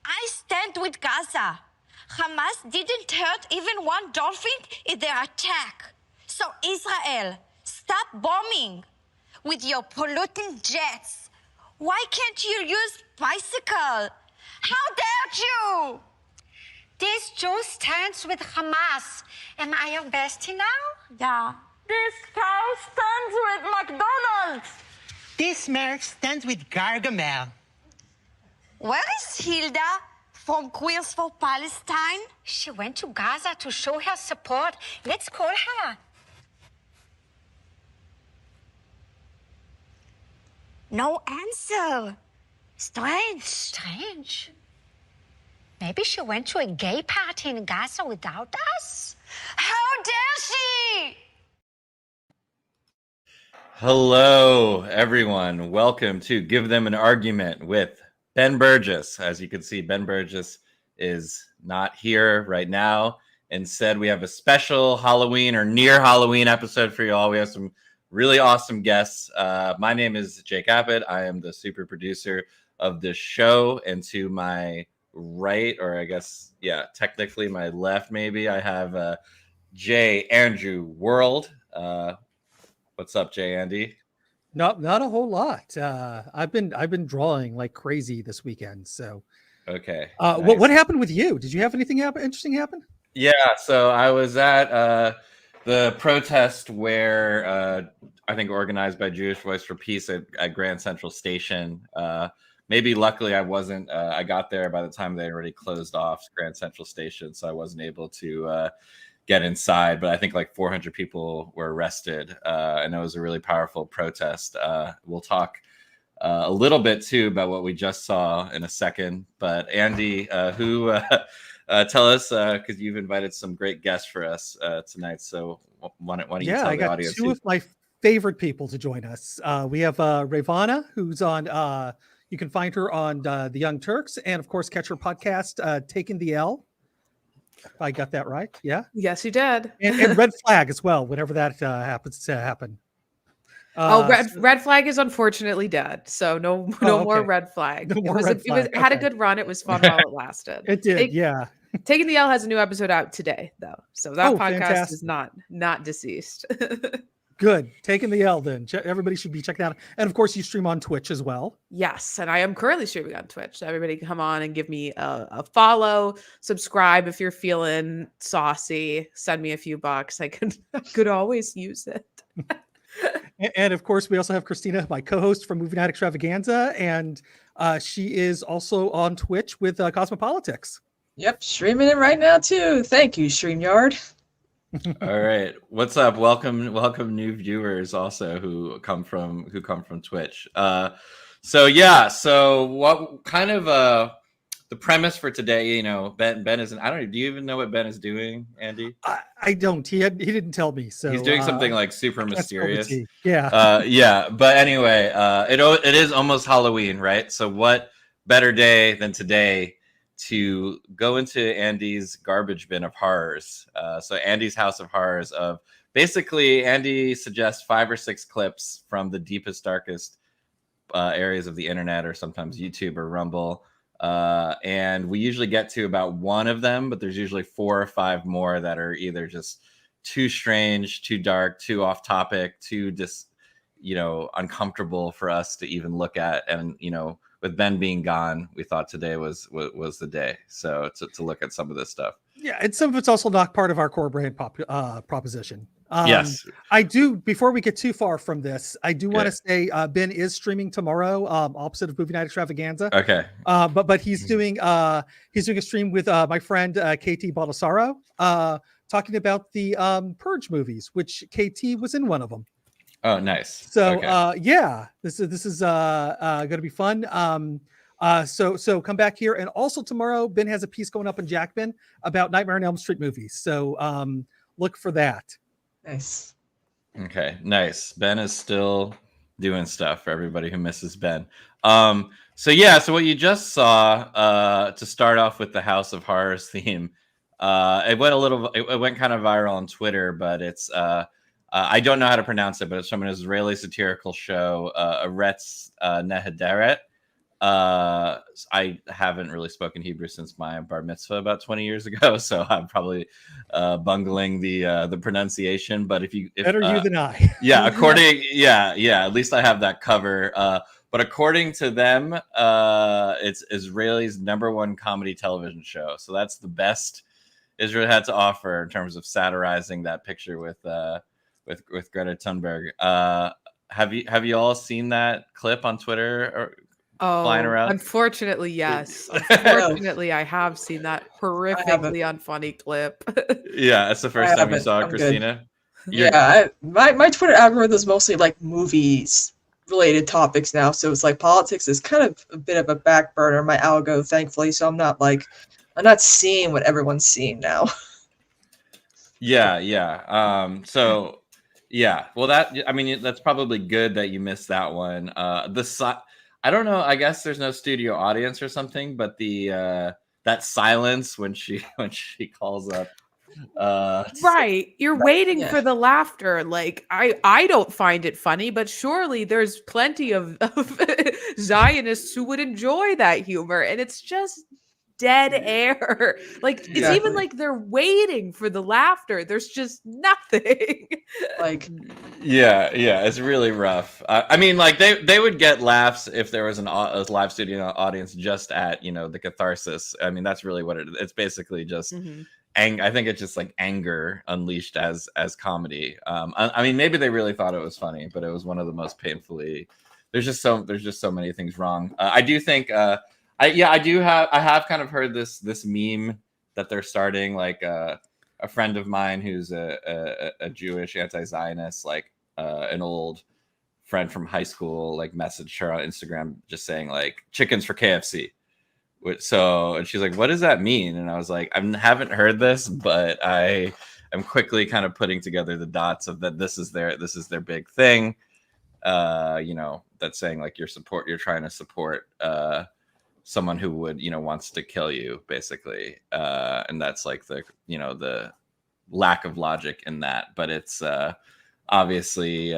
I stand with Gaza. Hamas didn't hurt even one dolphin in their attack. So Israel, stop bombing with your polluting jets. Why can't you use bicycle? How dared you? This Jew stands with Hamas. Am I your bestie now? Yeah. This cow stands with McDonald's. This mare stands with Gargamel. Where is Hilda from Queers for Palestine? She went to Gaza to show her support. Let's call her. No answer. Strange. Strange. Maybe she went to a gay party in Gaza without us? How dare she? Hello, everyone. Welcome to Give Them an Argument with Ben Burgess. As you can see, Ben Burgess is not here right now. Instead, we have a special Halloween or near Halloween episode for you all. We have some really awesome guests. My name is Jake Abbott. I am the super producer of this show. And to my right, or I guess, yeah, technically my left, maybe, I have Jay Andrew World. What's up, Jay Andy? Not a whole lot. I've been drawing like crazy this weekend. So okay. Nice. What happened with you? Did you have anything interesting happen? Yeah, so I was at the protest where I think organized by Jewish Voice for Peace at Grand Central Station. Maybe luckily I wasn't. I got there by the time they already closed off Grand Central Station, so I wasn't able to get inside. But I think like 400 people were arrested, and it was a really powerful protest. We'll talk a little bit too about what we just saw in a second. But Andy, tell us, because you've invited some great guests for us tonight. So why don't you tell the audience? Two of my favorite people to join us. We have Rayyvana, who's on. You can find her on the Young Turks, and of course, catch her podcast, Taking the L. If I got that right, yeah. Yes, you did. And Red Flag as well, whenever that happens to happen. Red Flag is unfortunately dead, so no more Red Flag. No more Red Flag. It had a good run. It was fun while it lasted. It did, yeah. Taking the L has a new episode out today, though, so that podcast fantastic. is not deceased. Good. Taking the L then. Everybody should be checking out. And of course, you stream on Twitch as well. Yes, and I am currently streaming on Twitch. So everybody come on and give me a follow, subscribe if you're feeling saucy. Send me a few bucks. I could always use it. And of course, we also have Kristina, my co-host from Movie Night Extravaganza, and she is also on Twitch with Cosmepolitics. Yep, streaming it right now too. Thank you, StreamYard. All right, what's up? Welcome new viewers also who come from Twitch. So what kind of the premise for today? You know, Ben isn't. I don't know. Do you even know what Ben is doing, Andy? I don't. He didn't tell me. So he's doing something like super mysterious. Yeah. Yeah. But anyway, it is almost Halloween, right? So what better day than today to go into Andy's garbage bin of horrors. So Andy's House of Horrors of basically Andy suggests 5 or 6 clips from the deepest, darkest areas of the internet, or sometimes YouTube or Rumble. And we usually get to about one of them, but there's usually 4 or 5 more that are either just too strange, too dark, too off topic, too just, uncomfortable for us to even look at. And, with Ben being gone, we thought today was the day. So to look at some of this stuff. Yeah, and some of it's also not part of our core brand proposition. Yes, I do. Before we get too far from this, I do want to say Ben is streaming tomorrow, opposite of Movie Night Extravaganza. Okay, but he's doing a stream with my friend KT Baldassaro, talking about the Purge movies, which KT was in one of them. Oh, nice. So, okay. Yeah, this is going to be fun. So come back here. And also tomorrow, Ben has a piece going up in Jackman about Nightmare on Elm Street movies. So look for that. Nice. Okay, nice. Ben is still doing stuff for everybody who misses Ben. So what you just saw, to start off with the House of Horrors theme, it went kind of viral on Twitter, but it's I don't know how to pronounce it, but it's from an Israeli satirical show, Eretz Nehederet, I haven't really spoken Hebrew since my bar mitzvah about 20 years ago, so I'm probably bungling the pronunciation. But if Better you than I. yeah, at least I have that cover. But according to them, it's Israel's #1 comedy television show. So that's the best Israel had to offer in terms of satirizing that picture with Greta Thunberg. Have you all seen that clip on Twitter or flying around? Unfortunately, yes. Unfortunately, I have seen that horrifically unfunny clip. Yeah, it's the first time you saw it, Kristina. Yeah, my Twitter algorithm is mostly like movies related topics now, so it's like politics is kind of a bit of a back burner in my algo, thankfully. So I'm not seeing what everyone's seeing now. Yeah. So yeah, well, that's probably good that you missed that one. I don't know. I guess there's no studio audience or something, but that silence when she calls up. Right, you're waiting for the laughter. Like I don't find it funny, but surely there's plenty of Zionists who would enjoy that humor, and it's just dead air. Like it's even like they're waiting for the laughter. There's just nothing. Like yeah, it's really rough. I mean, like they would get laughs if there was a live studio audience just at the catharsis. I mean, that's really what it's basically just. I think it's just like anger unleashed as comedy. I mean, maybe they really thought it was funny, but it was one of the most painfully. There's just so many things wrong. I do think. I have kind of heard this meme that they're starting. Like a friend of mine who's a Jewish anti-Zionist, like an old friend from high school, like messaged her on Instagram just saying like chickens for KFC. So, and she's like, what does that mean? And I was like, I haven't heard this, but I am quickly kind of putting together the dots of that. This is their big thing. That's saying like you're trying to support someone who would, wants to kill you basically. And that's like the lack of logic in that, but it's obviously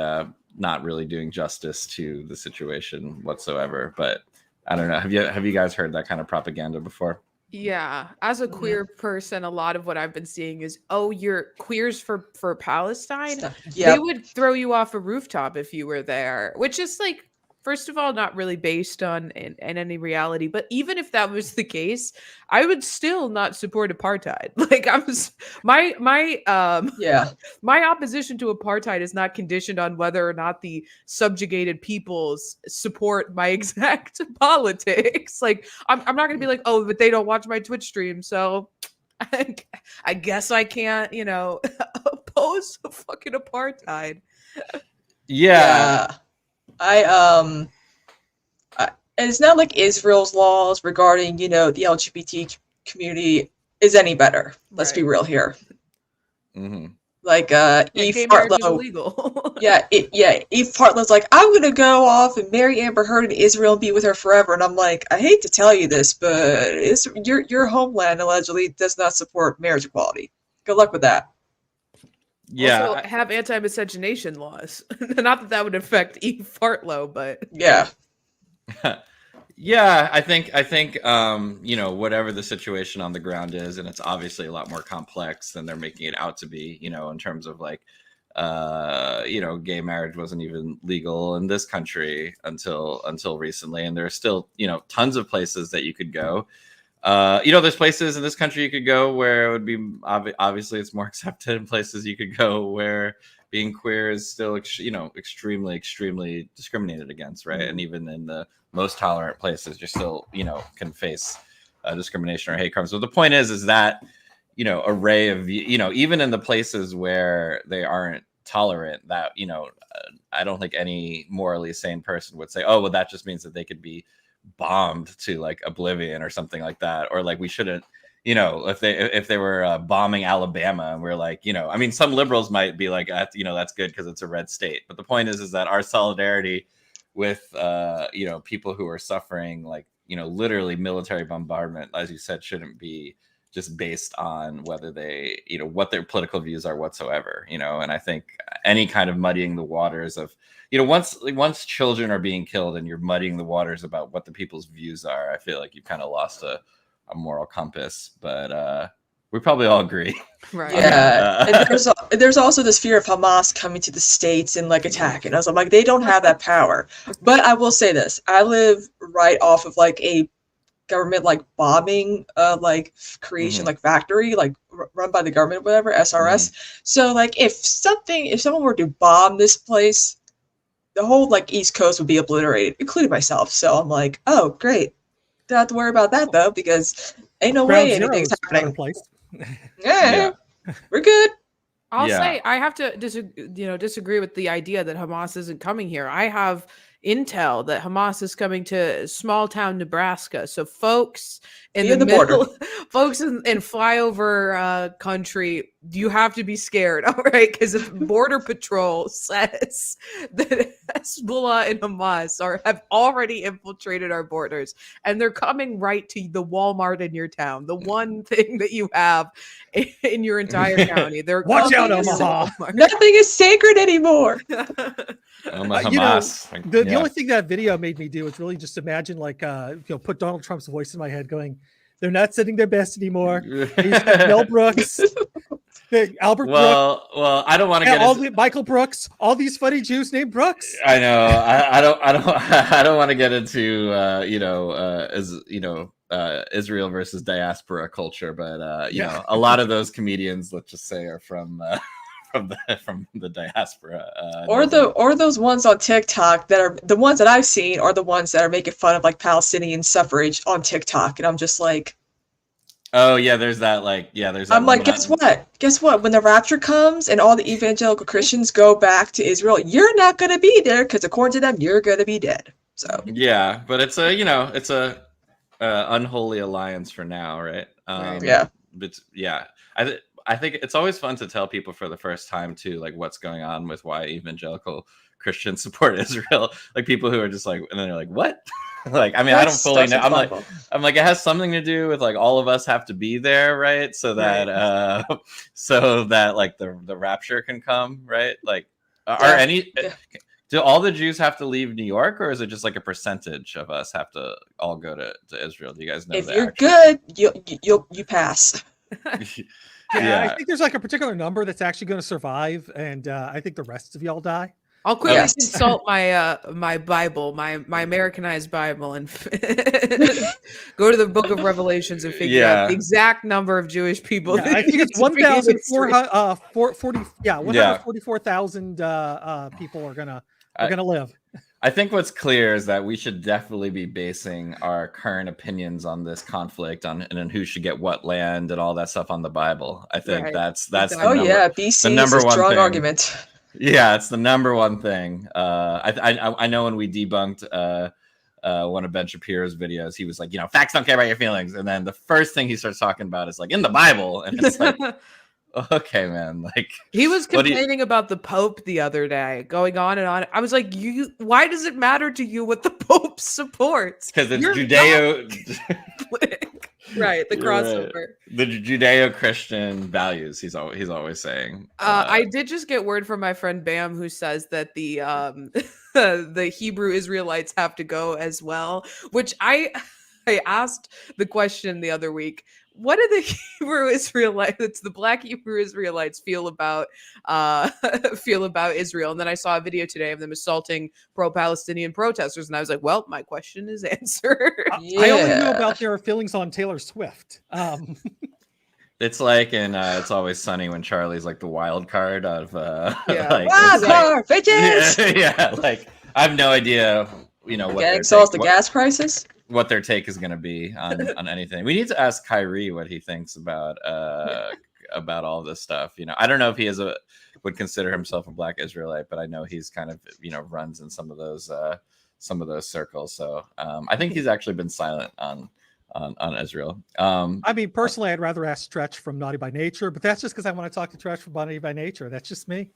not really doing justice to the situation whatsoever. But I don't know. Have you guys heard that kind of propaganda before? Yeah, as a queer person, a lot of what I've been seeing is, oh, you're queers for Palestine. They would throw you off a rooftop if you were there, which is like, first of all, not really based on in any reality. But even if that was the case, I would still not support apartheid. Like my opposition to apartheid is not conditioned on whether or not the subjugated peoples support my exact politics. Like I'm not gonna be like, oh, but they don't watch my Twitch stream, so I guess I can't, oppose fucking apartheid. Yeah. And it's not like Israel's laws regarding, the LGBT community is any better. Let's be real here. Mm-hmm. Like Eve Fartlow. Illegal. Eve Fartlow's like, I'm gonna go off and marry Amber Heard in Israel and be with her forever. And I'm like, I hate to tell you this, but your homeland allegedly does not support marriage equality. Good luck with that. Yeah, also have anti-miscegenation laws. Not that would affect Eve Fartlow, but yeah. Yeah, I think whatever the situation on the ground is, and it's obviously a lot more complex than they're making it out to be, in terms of like gay marriage wasn't even legal in this country until recently, and there are still, tons of places that you could go. There's places in this country you could go where it would be obviously it's more accepted, and places you could go where being queer is still, extremely, extremely discriminated against, right? And even in the most tolerant places, you're still, can face discrimination or hate crimes. So the point is that, array of, even in the places where they aren't tolerant, that, I don't think any morally sane person would say, oh, well, that just means that they could be bombed to like oblivion or something like that, or like we shouldn't, if they were bombing Alabama, and we're like, I mean, some liberals might be like, that's good because it's a red state, but the point is that our solidarity with people who are suffering like literally military bombardment, as you said, shouldn't be just based on whether they, what their political views are whatsoever, and I think any kind of muddying the waters of, once children are being killed and you're muddying the waters about what the people's views are, I feel like you've kind of lost a moral compass. But we probably all agree. Right. Yeah. And there's also this fear of Hamas coming to the States and like attacking us. I'm like, they don't have that power. But I will say this. I live right off of like a government like bombing like creation like factory like run by the government, whatever, SRS. So like if someone were to bomb this place, the whole like East Coast would be obliterated, including myself. So I'm like, oh great. Don't have to worry about that though, because ain't no way anything's happening. Yeah, we're good. I'll say I have to disagree with the idea that Hamas isn't coming here. I have intel that Hamas is coming to small town Nebraska. So folks in the middle, folks in flyover country, you have to be scared, all right? Because if Border Patrol says that Hezbollah and Hamas have already infiltrated our borders and they're coming right to the Walmart in your town, the one thing that you have in your entire county. They're watch out, Omaha. Nothing is sacred anymore. Hamas. The only thing that video made me do was really just imagine, like, put Donald Trump's voice in my head, going, "They're not sending their best anymore." Mel Brooks, Albert Brooks. Well, I don't want to get Michael Brooks, all these funny Jews named Brooks. I know. I don't want to get into Israel versus diaspora culture, but a lot of those comedians, let's just say, are from the diaspora, or those ones on TikTok that are the ones that I've seen, are the ones that are making fun of like Palestinian suffrage on TikTok, and I'm just like, oh yeah, there's that. I'm like, guess what? When the rapture comes and all the evangelical Christians go back to Israel, you're not going to be there because according to them, you're going to be dead. So yeah, but it's a unholy alliance for now, right? Yeah, but yeah, I think it's always fun to tell people for the first time too, like what's going on with why evangelical Christians support Israel. Like people who are just like, and then they're like, what? Like, I mean, I don't fully know. I'm like, it has something to do with like all of us have to be there, right? So that like the rapture can come, right? Like, do all the Jews have to leave New York, or is it just like a percentage of us have to all go to Israel? Do you guys know? If you're good, you pass. Yeah, I think there's like a particular number that's actually going to survive, and I think the rest of y'all die. I'll quickly consult my Bible, my Americanized Bible, and go to the Book of Revelations and figure out the exact number of Jewish people. Yeah, I think it's 144,000 people are gonna live. I think what's clear is that we should definitely be basing our current opinions on this conflict and who should get what land and all that stuff on the Bible. I think that's BC the number is a one strong thing. argument. Yeah, it's the number one thing. I know when we debunked one of Ben Shapiro's videos, he was like, facts don't care about your feelings, and then the first thing he starts talking about is like in the Bible, and it's like. Okay, man. Like he was complaining about the Pope the other day, going on and on. I was like, why does it matter to you what the Pope supports? Because it's Judeo, right? The crossover, the Judeo-Christian values. He's always saying. I did just get word from my friend Bam, who says that the the Hebrew Israelites have to go as well. Which I asked the question the other week. What do the Hebrew Israelites, the Black Hebrew Israelites, feel about Israel? And then I saw a video today of them assaulting pro-Palestinian protesters, and I was like, "Well, my question is answered." I only know about their feelings on Taylor Swift. It's like in It's Always Sunny when Charlie's like the wild card of wild card, bitches. Yeah, like I have no idea, what getting solves the gas crisis. What their take is going to be on anything. We need to ask Kyrie what he thinks about all this stuff. I don't know if he would consider himself a Black Israelite, but I know he's kind of runs in some of those circles. So I think he's actually been silent on Israel. I mean, personally, I'd rather ask Stretch from Naughty by Nature, but that's just because I want to talk to Stretch from Naughty by Nature. That's just me.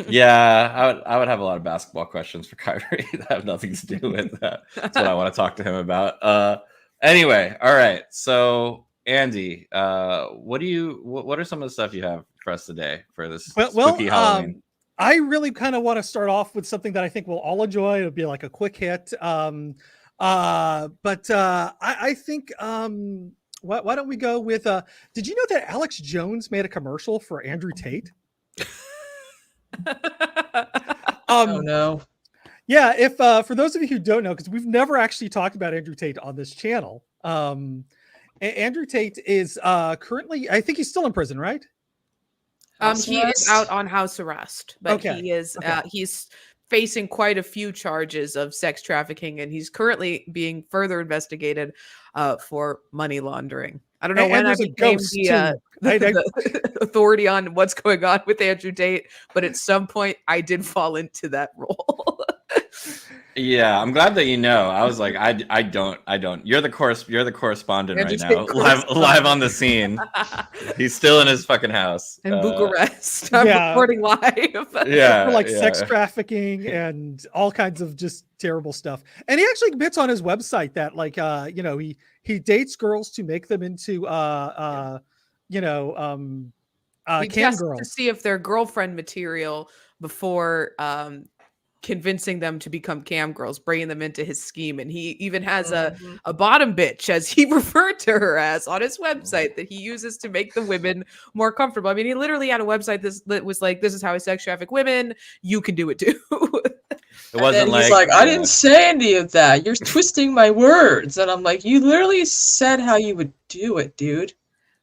Yeah, I would have a lot of basketball questions for Kyrie that have nothing to do with that. That's what I want to talk to him about. Anyway, all right. So Andy, what are some of the stuff you have for us today for this spooky Halloween? I really kind of want to start off with something that I think we'll all enjoy. It'll be like a quick hit. I think why don't we go with did you know that Alex Jones made a commercial for Andrew Tate? Oh no. Yeah, if for those of you who don't know, because we've never actually talked about Andrew Tate on this channel. Andrew Tate is currently, I think he's still in prison, right? He is out on house arrest, but he is he's facing quite a few charges of sex trafficking, and he's currently being further investigated for money laundering. I don't know when I became the authority on what's going on with Andrew Tate, but at some point I did fall into that role. Yeah, I'm glad that you know. I was like, I don't. You're the correspondent right now, live on the scene. He's still in his fucking house in Bucharest. I'm recording live. For sex trafficking and all kinds of just terrible stuff. And he actually admits on his website that he dates girls to make them into he cam girls to see if they're girlfriend material before convincing them to become cam girls, bringing them into his scheme. And he even has a bottom bitch, as he referred to her as, on his website that he uses to make the women more comfortable. I mean, he literally had a website that was like, this is how I sex traffic women. You can do it too. It wasn't he's like, I didn't say any of that. You're twisting my words. And I'm like, you literally said how you would do it, dude.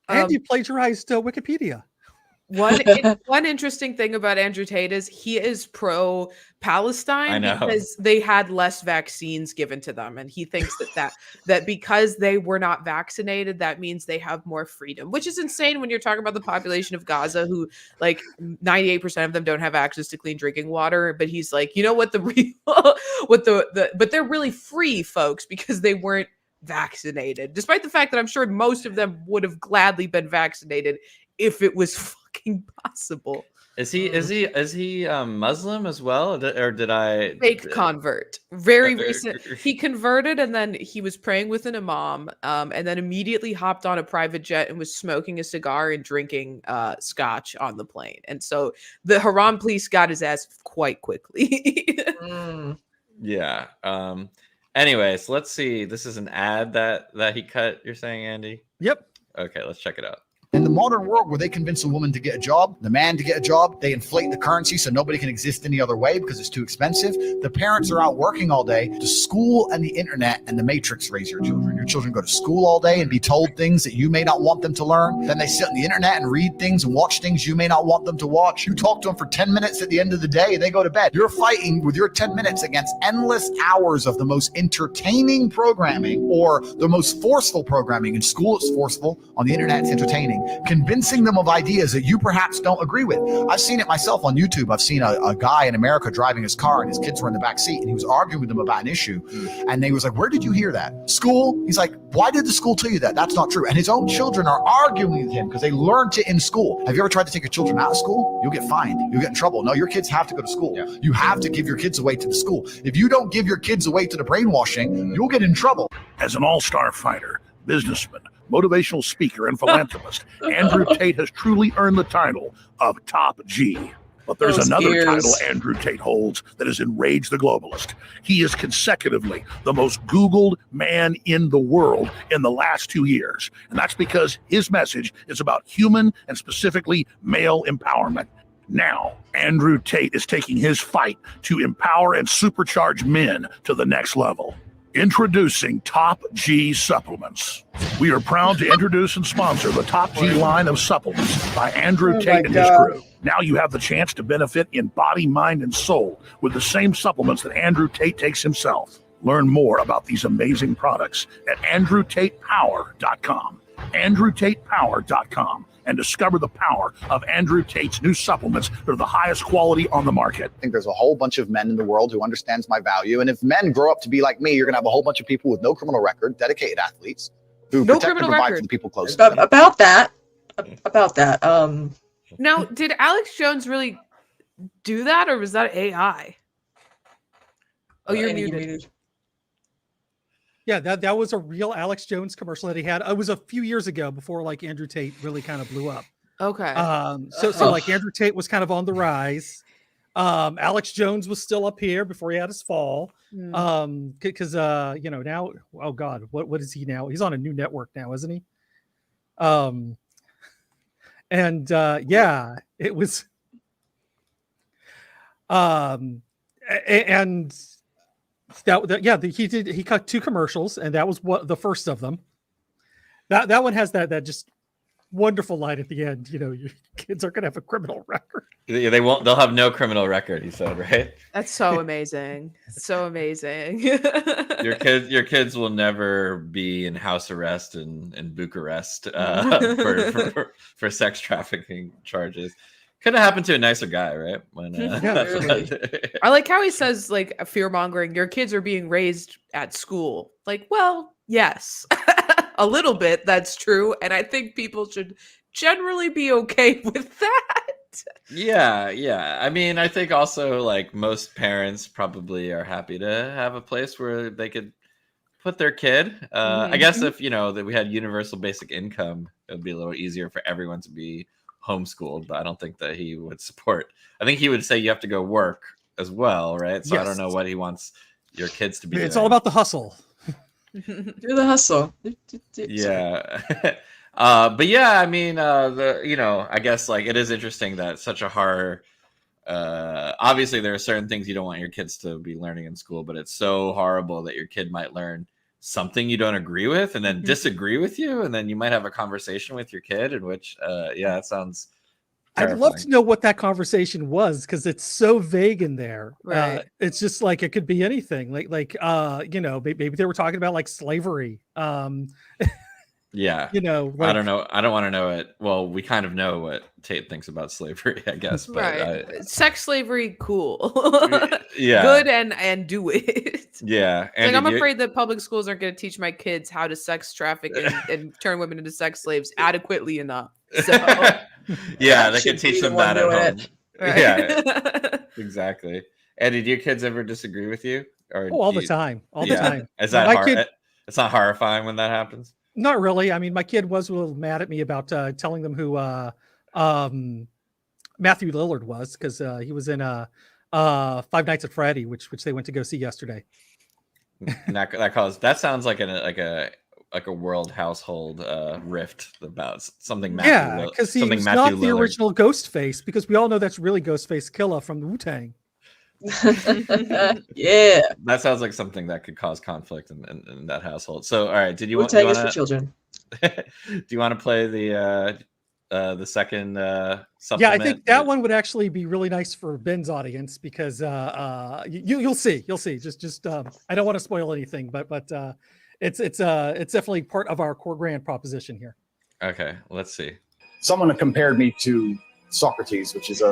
And you plagiarized Wikipedia. One interesting thing about Andrew Tate is he is pro-Palestine because they had less vaccines given to them, and he thinks that because they were not vaccinated, that means they have more freedom, which is insane when you're talking about the population of Gaza, who like 98% of them don't have access to clean drinking water. But he's like, you know what, but they're really free, folks, because they weren't vaccinated, despite the fact that I'm sure most of them would have gladly been vaccinated if it was fucking possible. Is he Muslim as well, or did I fake convert? Very recent. He converted, and then he was praying with an imam, and then immediately hopped on a private jet and was smoking a cigar and drinking scotch on the plane. And so the Haram police got his ass quite quickly. Yeah. Anyways, let's see. This is an ad that he cut. You're saying, Andy? Yep. Okay, let's check it out. In the modern world where they convince a woman to get a job, the man to get a job, they inflate the currency so nobody can exist any other way because it's too expensive. The parents are out working all day. The school and the internet and the matrix raise your children. Your children go to school all day and be told things that you may not want them to learn. Then they sit on the internet and read things and watch things you may not want them to watch. You talk to them for 10 minutes at the end of the day, they go to bed. You're fighting with your 10 minutes against endless hours of the most entertaining programming or the most forceful programming. In school, it's forceful. On the internet, it's entertaining. Convincing them of ideas that you perhaps don't agree with. I've seen it myself on YouTube. I've seen a guy in America driving his car and his kids were in the back seat and he was arguing with them about an issue. And they was like, where did you hear that? School? He's like, why did the school tell you that? That's not true. And his own children are arguing with him because they learned it in school. Have you ever tried to take your children out of school? You'll get fined. You'll get in trouble. No, your kids have to go to school. Yeah. You have to give your kids away to the school. If you don't give your kids away to the brainwashing, you'll get in trouble. As an all-star fighter, businessman, motivational speaker, and philanthropist, Andrew Tate has truly earned the title of Top G. But there's another title Andrew Tate holds that has enraged the globalist. He is consecutively the most Googled man in the world in the last 2 years. And that's because his message is about human and specifically male empowerment. Now, Andrew Tate is taking his fight to empower and supercharge men to the next level. Introducing Top G Supplements. We are proud to introduce and sponsor the Top G line of supplements by Andrew Tate and his crew. Now you have the chance to benefit in body, mind, and soul with the same supplements that Andrew Tate takes himself. Learn more about these amazing products at andrewtatepower.com. andrewtatepower.com. And discover the power of Andrew Tate's new supplements that are the highest quality on the market. I think there's a whole bunch of men in the world who understands my value. And if men grow up to be like me, you're going to have a whole bunch of people with no criminal record, dedicated athletes who protect and provide for the people close to them. About that. Now, did Alex Jones really do that, or was that AI? Oh, you're muted. Yeah, that was a real Alex Jones commercial that he had. It was a few years ago before like Andrew Tate really kind of blew up. Okay. So like Andrew Tate was kind of on the rise. Alex Jones was still up here before he had his fall. Because you know, now, oh God, what is he now? He's on a new network now, isn't he? And yeah, it was and he cut 2 commercials, and that was what the first of them. That one has that just wonderful line at the end. You know, your kids are gonna have a criminal record. Yeah, they won't. They'll have no criminal record. He said, right? That's so amazing. So amazing. Your kids will never be in house arrest in Bucharest for sex trafficking charges. Could have happened to a nicer guy, right? When, I like how he says, like, fear mongering. Your kids are being raised at school. Like, well, yes, a little bit. That's true, and I think people should generally be okay with that. Yeah. I mean, I think also like most parents probably are happy to have a place where they could put their kid. I guess if you know that we had universal basic income, it would be a little easier for everyone to be homeschooled. But I don't think that he would support. I think he would say you have to go work as well, right? So yes. I don't know what he wants your kids to be. It's all about the hustle. Do the hustle. Yeah. But yeah, I mean, I guess like it is interesting that such a horror. Obviously, there are certain things you don't want your kids to be learning in school, but it's so horrible that your kid might learn something you don't agree with and then disagree with you, and then you might have a conversation with your kid in which, it sounds terrifying. I'd love to know what that conversation was because it's so vague in there. Right. It's just like it could be anything. Like maybe they were talking about like slavery. Yeah. You know, I don't know. I don't want to know it. Well, we kind of know what Tate thinks about slavery, I guess. But right. Sex slavery, cool. Yeah. Good and do it. Yeah. Like, I'm afraid that public schools aren't going to teach my kids how to sex traffic and turn women into sex slaves adequately enough. So yeah, they can teach them that at home. Right. Yeah. Exactly. Eddie, do your kids ever disagree with you? Or all the time. All the time. Is that hard? It's not horrifying when that happens? Not really. I mean, my kid was a little mad at me about telling them who Matthew Lillard was because he was in Five Nights at Freddy, which they went to go see yesterday. That sounds like a world household rift about something. Because he's not the original Ghostface, because we all know that's really Ghostface Killer from the Wu-Tang. Yeah, that sounds like something that could cause conflict in that household. So all right, did you want is for children? Do you want to play the second supplement? Yeah, I think that one would actually be really nice for Ben's audience because you'll see just I don't want to spoil anything, but it's definitely part of our core grand proposition here. Okay, let's see. Someone compared me to Socrates, which is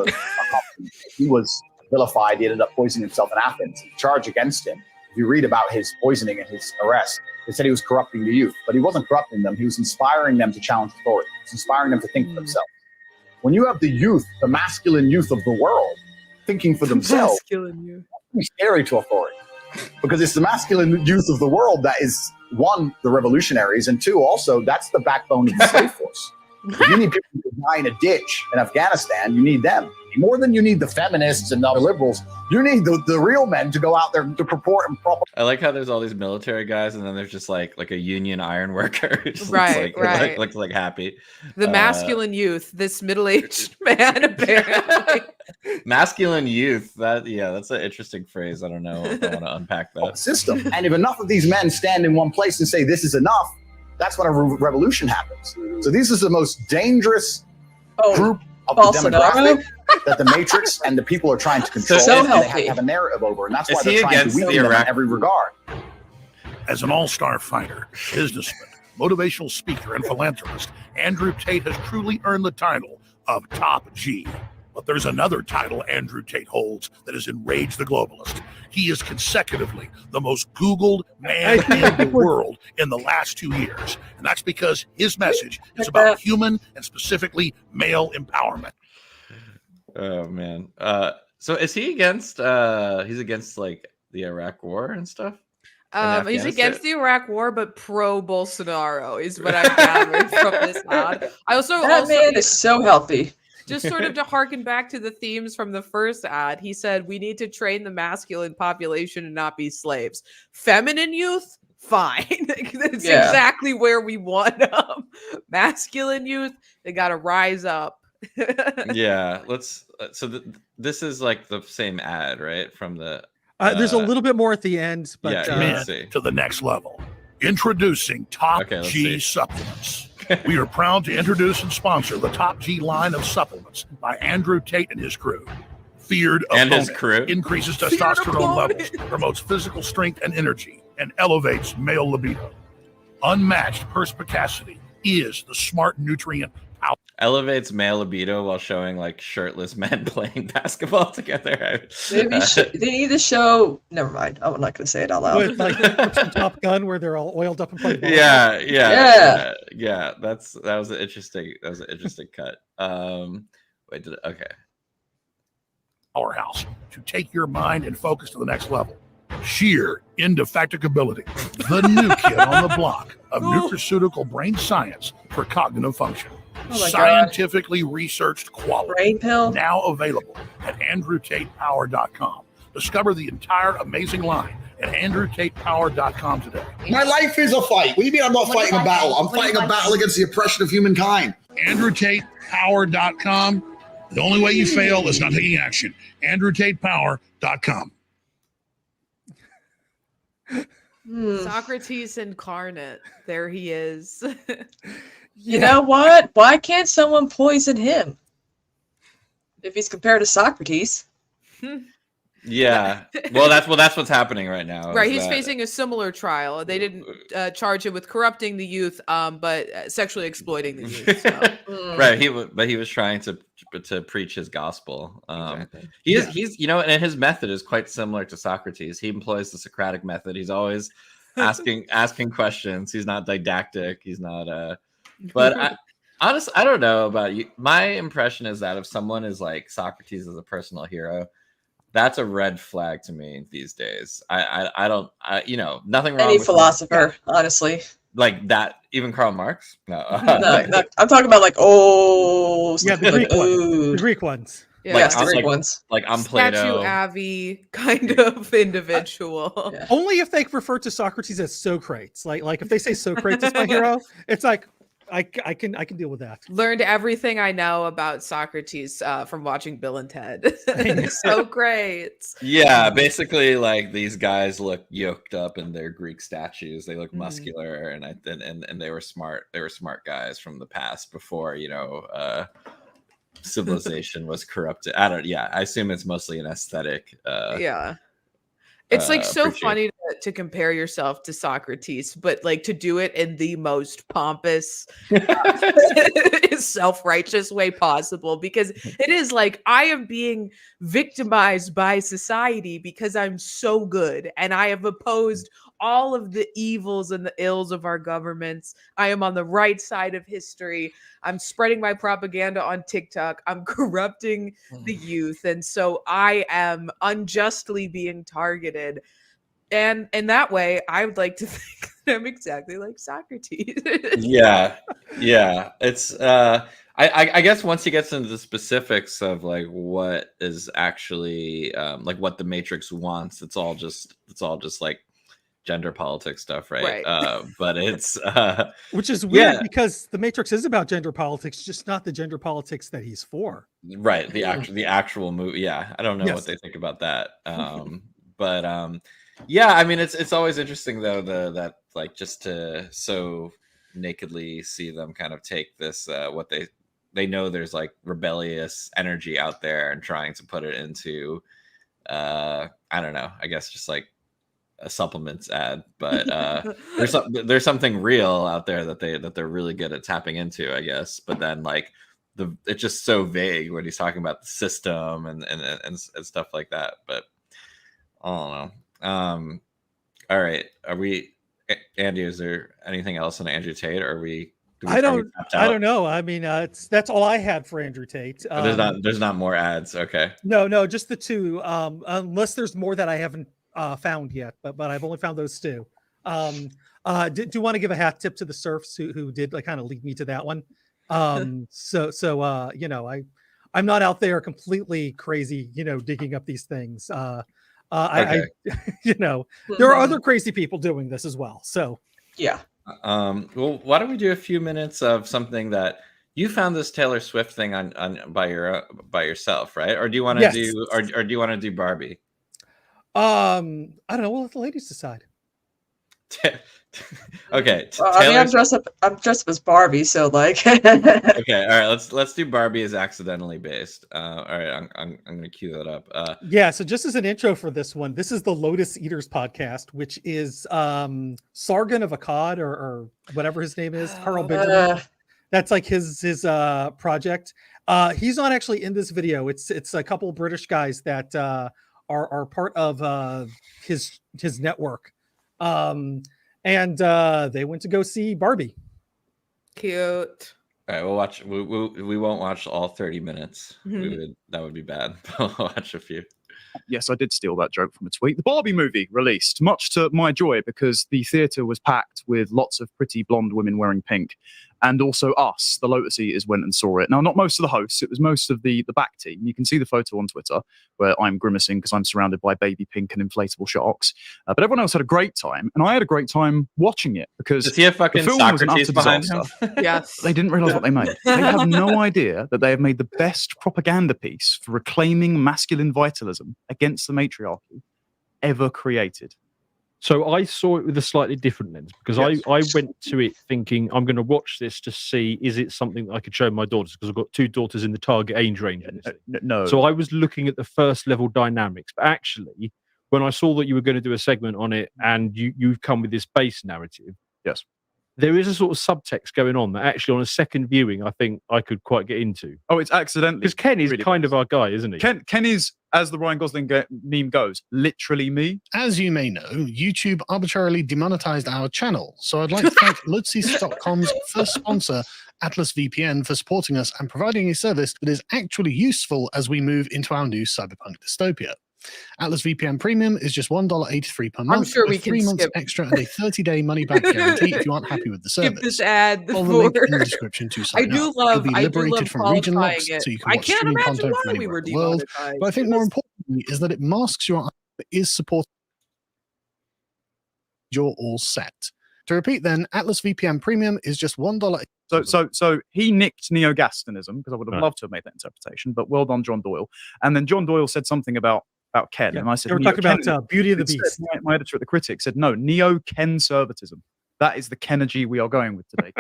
he was vilified. He ended up poisoning himself in Athens. The charge against him, if you read about his poisoning and his arrest, they said he was corrupting the youth, but he wasn't corrupting them. He was inspiring them to challenge authority. He was inspiring them to think for themselves. When you have the youth, the masculine youth of the world, thinking for themselves, it's scary to authority, because it's the masculine youth of the world that is, one, the revolutionaries, and two, also, that's the backbone of the slave force. If you need people to die in a ditch in Afghanistan, you need them. More than you need the feminists and the liberals, you need the real men to go out there to purport and prop. I like how there's all these military guys, and then there's just like a union iron worker who just looks like happy. The masculine youth, this middle-aged man, apparently. Masculine youth. That's an interesting phrase. I don't know if I want to unpack that system. And if enough of these men stand in one place and say this is enough, that's when a revolution happens. So this is the most dangerous group of the demographic that the Matrix and the people are trying to control. So and they have a narrative over, and that's why they're trying to weaken them in every regard. As an all-star fighter, businessman, motivational speaker, and philanthropist, Andrew Tate has truly earned the title of Top G. But there's another title Andrew Tate holds that has enraged the globalist. He is consecutively the most Googled man in the world in the last 2 years. And that's because his message is about human and specifically male empowerment. Oh, man. So is he against, he's against like the Iraq war and stuff? He's against the Iraq War, but pro Bolsonaro is what I'm gathering from this ad. That man is so healthy. Just sort of to harken back to the themes from the first ad, he said, we need to train the masculine population and not be slaves. Feminine youth? Fine. That's exactly where we want them. Masculine youth, they got to rise up. Yeah, this is like the same ad, right? From the there's a little bit more at the end, but let's see. To the next level. Introducing Top G supplements. We are proud to introduce and sponsor the Top G line of supplements by Andrew Tate and his crew. Feared and opponent his crew increases testosterone levels, promotes physical strength and energy, and elevates male libido. Unmatched perspicacity is the smart nutrient power. Elevates male libido while showing like shirtless men playing basketball together. They need to show. Never mind. I'm not going to say it out loud. With, like from Top Gun, where they're all oiled up and playing ball. Yeah. That was an interesting. Cut. Okay. Powerhouse to take your mind and focus to the next level. Sheer indefatigability, the new kid on the block of nutraceutical brain science for cognitive function. Scientifically researched quality. Brain pill. Now available at andrewtatepower.com. Discover the entire amazing line at andrewtatepower.com today. My life is a fight. What do you mean I'm not fighting a battle? I'm fighting a battle against the oppression of humankind. andrewtatepower.com. The only way you fail is not taking action. andrewtatepower.com. Socrates incarnate. There he is. You know what? Why can't someone poison him? If he's compared to Socrates. Yeah. Well, that's what's happening right now. Right. He's facing a similar trial. They didn't charge him with corrupting the youth, but sexually exploiting the youth. So. Right. He was trying to preach his gospel. Exactly. He's and his method is quite similar to Socrates. He employs the Socratic method. He's always asking questions. He's not didactic. He's not but honestly, I don't know about you. My impression is that if someone is like Socrates as a personal hero, that's a red flag to me these days. I don't nothing wrong. Any with philosopher, honestly. Like that, even Karl Marx? No. No, I'm talking about like the Greek ones. Yeah. Yes, the Greek ones. Like I'm Plato. Statue Avi kind of individual. Yeah. Only if they refer to Socrates as Socrates. Like if they say Socrates is my hero, it's like I can deal with that. Learned everything I know about Socrates from watching Bill and Ted. So great. Yeah, basically, like these guys look yoked up in their Greek statues. They look muscular, and they were smart. They were smart guys from the past before civilization was corrupted. I assume it's mostly an aesthetic. It's like so funny to compare yourself to Socrates, but like to do it in the most pompous, self-righteous way possible, because it is like I am being victimized by society because I'm so good and I have opposed all of the evils and the ills of our governments. I am on the right side of history. I'm spreading my propaganda on TikTok. I'm corrupting the youth. And so I am unjustly being targeted. And in that way, I would like to think that I'm exactly like Socrates. Yeah. It's I guess once he gets into the specifics of like what is actually like what the Matrix wants, it's all just like gender politics stuff, right? But it's which is weird because the Matrix is about gender politics, just not the gender politics that he's for. Right. The actual movie. Yeah. I don't know what they think about that. But I mean it's always interesting though, that like just to so nakedly see them kind of take this what they know there's like rebellious energy out there and trying to put it into I don't know, I guess just like a supplements ad, but there's something real out there that they're really good at tapping into, I guess. But then like it's just so vague when he's talking about the system and stuff like that. But I don't know. All right, are we, Andy? Is there anything else on Andrew Tate? Or are we? I don't know. I mean, that's all I had for Andrew Tate. There's not more ads. Okay. No, just the two. Unless there's more that I haven't found yet, but I've only found those two. Do you want to give a hat tip to the Surfs who did like kind of lead me to that one? So you know, I'm not out there completely crazy, you know, digging up these things. I you know, there are other crazy people doing this as well. So yeah. Well, why don't we do a few minutes of something that you found this Taylor Swift thing on by yourself, right? Or do you want to do or do you want to do Barbie? I don't know. We'll let the ladies decide. Okay. Well, I mean, I'm dressed up as Barbie, so like. Okay, all right. Let's do Barbie as accidentally based. All right, I'm gonna cue that up. Yeah. So just as an intro for this one, this is the Lotus Eaters podcast, which is Sargon of Akkad or whatever his name is, Carl Benjamin. That's like his project. He's not actually in this video. It's a couple of British guys that are part of his network. And they went to go see Barbie. Cute. All right, we'll watch. We won't watch all 30 minutes. That would be bad. We'll watch a few. Yes, I did steal that joke from a tweet. The Barbie movie released, much to my joy, because the theatre was packed with lots of pretty blonde women wearing pink. And also us, the Lotus Eaters, went and saw it. Now, not most of the hosts, it was most of the back team. You can see the photo on Twitter where I'm grimacing because I'm surrounded by baby pink and inflatable sharks. But everyone else had a great time, and I had a great time watching it because Does he have fucking the film was an Socrates utter behind disaster. him? Yes. They didn't realize what they made. They have no idea that they have made the best propaganda piece for reclaiming masculine vitalism against the matriarchy ever created. So I saw it with a slightly different lens because I went to it thinking I'm going to watch this to see is it something that I could show my daughters because I've got two daughters in the target age range. No. So I was looking at the first level dynamics, but actually when I saw that you were going to do a segment on it and you've come with this base narrative, yes, there is a sort of subtext going on that actually on a second viewing I think I could quite get into. Oh, it's accidentally because Ken is really kind of our guy, isn't he? Ken is, as the Ryan Gosling meme goes, literally me. As you may know, YouTube arbitrarily demonetized our channel, so I'd like to thank Lutzies.com's first sponsor, Atlas VPN, for supporting us and providing a service that is actually useful as we move into our new cyberpunk dystopia. Atlas VPN Premium is just $1.83 per month. I'm sure we with can 3 months skip. extra and a 30-day money-back guarantee if you aren't happy with the service. Skip this ad. Follow the link in the description to sign I do up. love. You'll be I do liberated love from region qualifying locks, it. so you can I watch can't streaming imagine content why from we anywhere were in the world. demonetized. But I think more importantly is that it masks your is supporting. You're all set. To repeat, then, Atlas VPN Premium is just $1. So he nicked neo-Gastonism because I would have loved to have made that interpretation. But well done, John Doyle. And then John Doyle said something about Ken, and I said they were talking about Beauty and the Beast. Beast. My editor at the Critic said no, neo-Ken-servatism. That is the Kenergy we are going with today.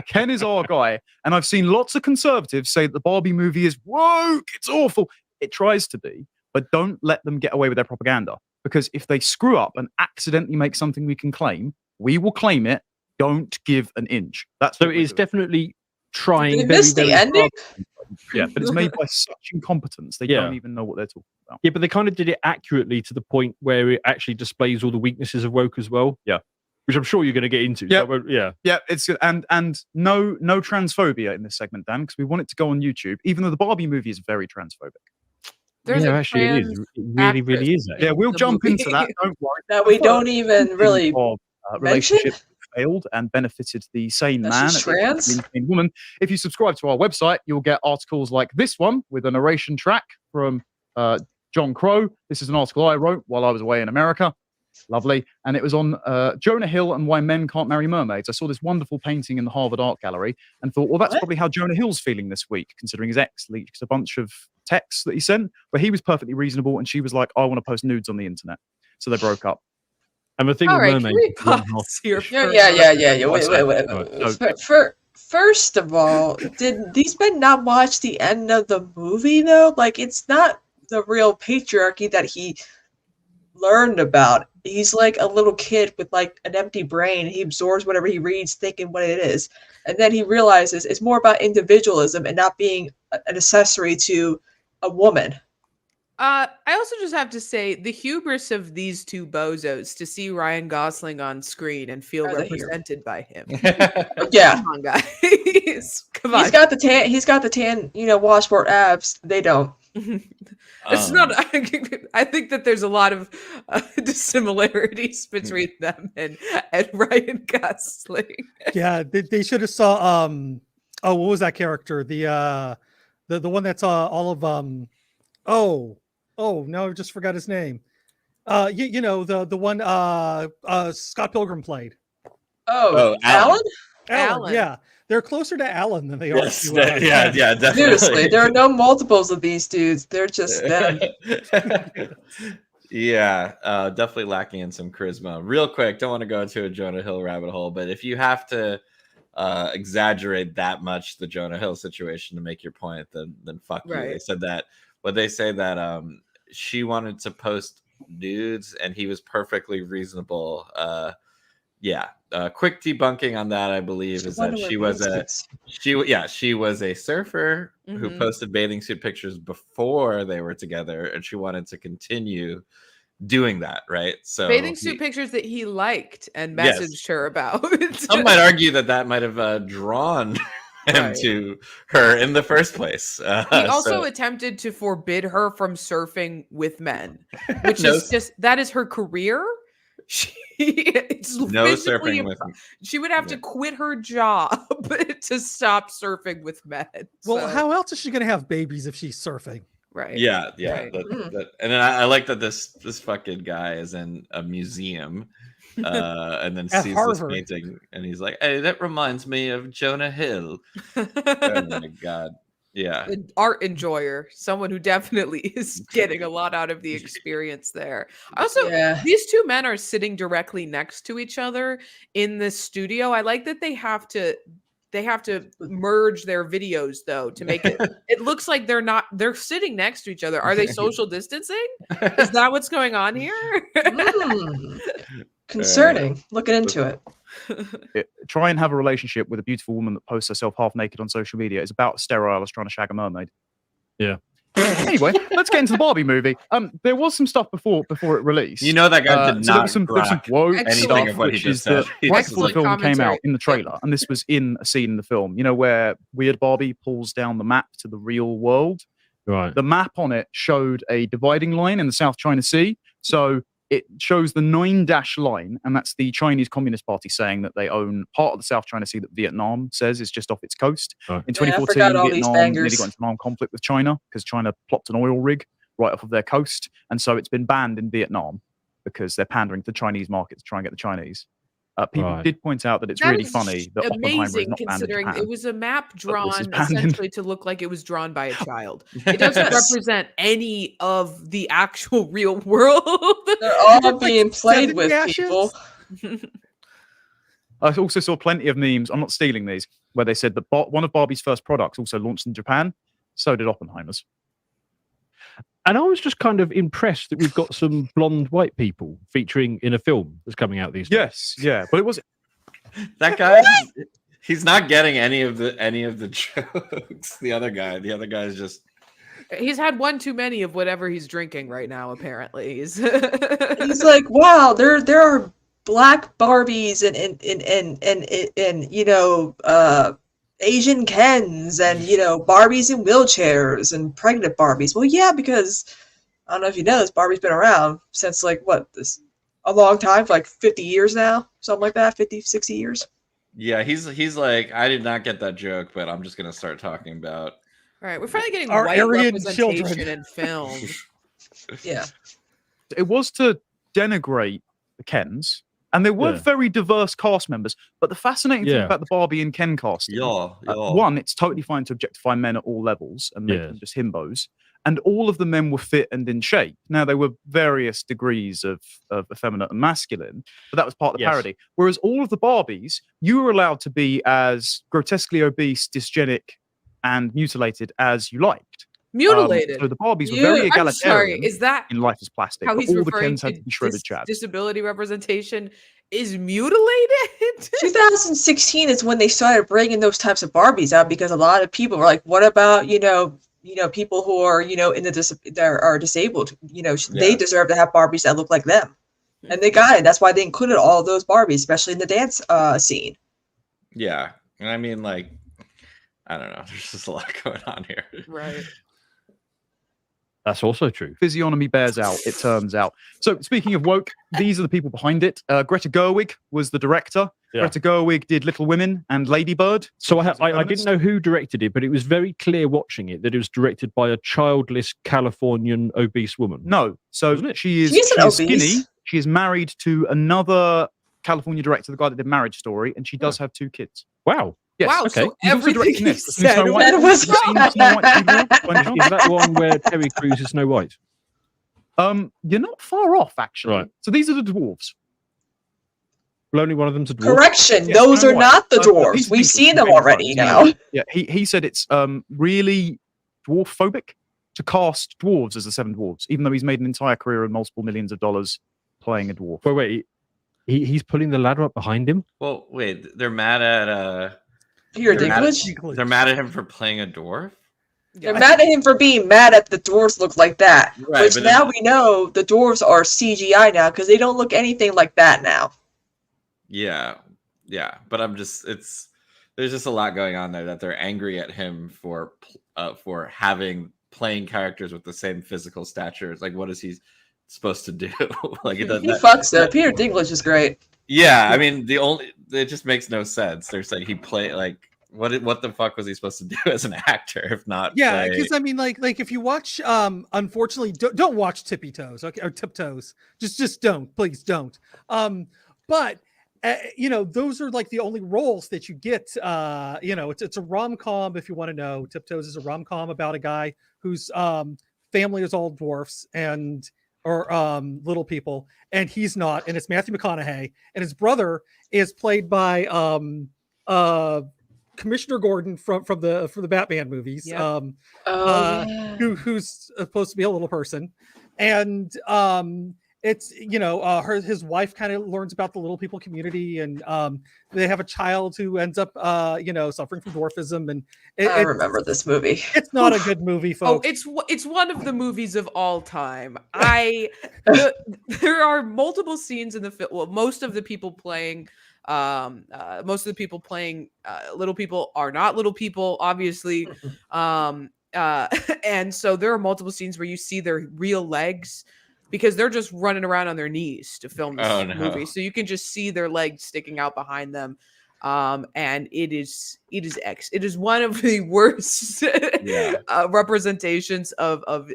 Ken is our guy, and I've seen lots of conservatives say that the Barbie movie is woke. It's awful. It tries to be, but don't let them get away with their propaganda. Because if they screw up and accidentally make something we can claim, we will claim it. Don't give an inch. That's so. It is definitely trying. They missed the ending. Yeah, but it's made by such incompetence they don't even know what they're talking about. Yeah, but they kind of did it accurately to the point where it actually displays all the weaknesses of woke as well. Yeah, which I'm sure you're going to get into. Yeah, so, yeah. It's and no transphobia in this segment, Dan, because we want it to go on YouTube. Even though the Barbie movie is very transphobic. Yeah, actually, it is. It really is. Yeah, we'll jump into that. Don't worry. That we don't even really relationship failed and benefited the sane man she's trans? and the insane woman. If you subscribe to our website, you'll get articles like this one with a narration track from John Crow. This is an article I wrote while I was away in America. Lovely. And it was on Jonah Hill and why men can't marry mermaids. I saw this wonderful painting in the Harvard Art Gallery and thought, well, that's probably how Jonah Hill's feeling this week, considering his ex leaked a bunch of texts that he sent where he was perfectly reasonable and she was like, I want to post nudes on the internet. So they broke up. And the thing All with right, mermaids. can we pause here? Yeah. Wait. First of all, did these men not watch the end of the movie though? Like, it's not the real patriarchy that he learned about. He's like a little kid with like an empty brain. He absorbs whatever he reads, thinking what it is, and then he realizes it's more about individualism and not being an accessory to a woman. I also just have to say the hubris of these two bozos to see Ryan Gosling on screen and feel represented by him. Yeah, come on, guys. Come on. He's got the tan. You know, washboard abs. They don't. It's not. I think that there's a lot of dissimilarities between them and Ryan Gosling. Yeah, they should have saw. Oh, what was that character? The one that's all of Oh no, I just forgot his name. You know the one Scott Pilgrim played. Oh, Alan? Alan, yeah. They're closer to Alan than they are Yes, to yeah, definitely. Seriously, there are no multiples of these dudes. They're just them. Yeah, definitely lacking in some charisma. Real quick, don't want to go into a Jonah Hill rabbit hole, but if you have to exaggerate that much the Jonah Hill situation to make your point, then fuck you. They said that they say that she wanted to post nudes and he was perfectly reasonable. Quick debunking on that, I believe, is that she was a surfer who posted bathing suit pictures before they were together, and she wanted to continue doing that, right? So bathing suit pictures that he liked and messaged her about. Some might argue that might have drawn him to her in the first place. He also attempted to forbid her from surfing with men, which is just that is her career. It's no surfing with she would have to quit her job to stop surfing with men. Well, how else is she going to have babies if she's surfing? Right. Yeah. Right. And then I like that this fucking guy is in a museum and then sees Harvard. this painting and he's like, hey, that reminds me of Jonah Hill. Oh my God. Yeah. An art enjoyer, someone who definitely is getting a lot out of the experience there. Also, these two men are sitting directly next to each other in the studio. I like that they have to merge their videos though to make it it looks like they're sitting next to each other. Are they social distancing? Is that what's going on here? Concerning. Looking into it. Try and have a relationship with a beautiful woman that posts herself half naked on social media. It's about sterile as trying to shag a mermaid. Yeah. Anyway, let's get into the Barbie movie. There was some stuff before it released. You know that guy did not there was some woke anything stuff, of what he which just is said. that right before the film came out in the trailer, and this was in a scene in the film, you know, where Weird Barbie pulls down the map to the real world. Right. The map on it showed a dividing line in the South China Sea. So it shows the 9-dash line, and that's the Chinese Communist Party saying that they own part of the South China Sea that Vietnam says is just off its coast. Right. In 2014, Vietnam nearly got into an armed conflict with China because China plopped an oil rig right off of their coast, and so it's been banned in Vietnam because they're pandering to the Chinese market to try and get the Chinese. People did point out that it's really funny that Oppenheimer is not banned in considering Japan. it was a map drawn banned in- essentially to look like it was drawn by a child. It doesn't represent any of the actual real world. They're all being played with, people. I also saw plenty of memes, I'm not stealing these, where they said that one of Barbie's first products also launched in Japan. So did Oppenheimer's. And I was just kind of impressed that we've got some blonde white people featuring in a film that's coming out these days. Yes, yeah, but it was that guy. He's not getting any of the jokes. The other guy's just. He's had one too many of whatever he's drinking right now. Apparently, he's like, wow, there are black Barbies and you know Asian Kens and you know Barbies in wheelchairs and pregnant Barbies. Well, yeah, because I don't know if you know this, Barbie's been around since like a long time, for like 50 years now, something like that, 50, 60 years. Yeah, he's like, I did not get that joke, but I'm just gonna start talking about. All right, we're finally getting our white Aryan representation children in film. Yeah, it was to denigrate the Kens, and there were very diverse cast members. But the fascinating thing about the Barbie and Ken casting, one, it's totally fine to objectify men at all levels and make them just himbos. And all of the men were fit and in shape. Now, they were various degrees of effeminate and masculine, but that was part of the parody. Whereas all of the Barbies, you were allowed to be as grotesquely obese, dysgenic, and mutilated as you liked. Mutilated. So the Barbies were very egalitarian. I'm sorry, is that in Life is Plastic? how But he's all the referring Kens had to to be shredded chads. disability representation is mutilated? 2016 is when they started bringing those types of Barbies out because a lot of people were like, "What about you know people who are that are disabled? They deserve to have Barbies that look like them." And they got it. That's why they included all of those Barbies, especially in the dance scene. Yeah, and I mean, like, I don't know. There's just a lot going on here. Right. That's also true. Physiognomy bears out, it turns out. So speaking of woke, these are the people behind it. Greta Gerwig was the director. Yeah. Greta Gerwig did Little Women and Lady Bird. So I didn't know who directed it, but it was very clear watching it that it was directed by a childless Californian obese woman. No. So she is skinny. She is married to another California director, the guy that did Marriage Story, and she does have 2 kids. Wow. Yes. Wow, Okay. so everything he said was Is that one where Terry Crews is Snow White? You're not far off, actually. Right. So these are the dwarves. Well, only one of them's a dwarf. Correction, Yeah, those Snow are White. not the These dwarves. are We've people seen who them made already it. now. Yeah, he said it's really dwarf phobic to cast dwarves as the 7 dwarves, even though he's made an entire career and multiple millions of dollars playing a dwarf. Wait. He's pulling the ladder up behind him? Well, wait, they're mad at Peter they're mad at- Dinklage? They're mad at him for playing a dwarf? They're mad at him for being mad at the dwarves look like that. Right, which but now then- we know the dwarves are CGI now because they don't look anything like that now. Yeah. But there's just a lot going on there that they're angry at him for playing characters with the same physical stature. It's like, what is he supposed to do? Like He fucks though. Peter Dinklage is great. Yeah, I mean, it just makes no sense. They're saying he played like what the fuck was he supposed to do as an actor if not? Yeah, play... because I mean, like if you watch, unfortunately, don't watch Tippy Toes, okay, or Tiptoes. Just don't, please don't. But those are like the only roles that you get. It's a rom-com if you want to know. Tiptoes is a rom-com about a guy whose family is all dwarfs or little people, and he's not, and it's Matthew McConaughey, and his brother is played by Commissioner Gordon from the Batman movies. Yep. Who's supposed to be a little person, and it's his wife kind of learns about the little people community, and they have a child who ends up suffering from dwarfism, and I remember this movie. It's not a good movie, folks. Oh, it's one of the movies of all time. There are multiple scenes in the film. Well, most of the people playing little people are not little people, obviously. And so there are multiple scenes where you see their real legs because they're just running around on their knees to film this movie. So you can just see their legs sticking out behind them. And it is one of the worst representations of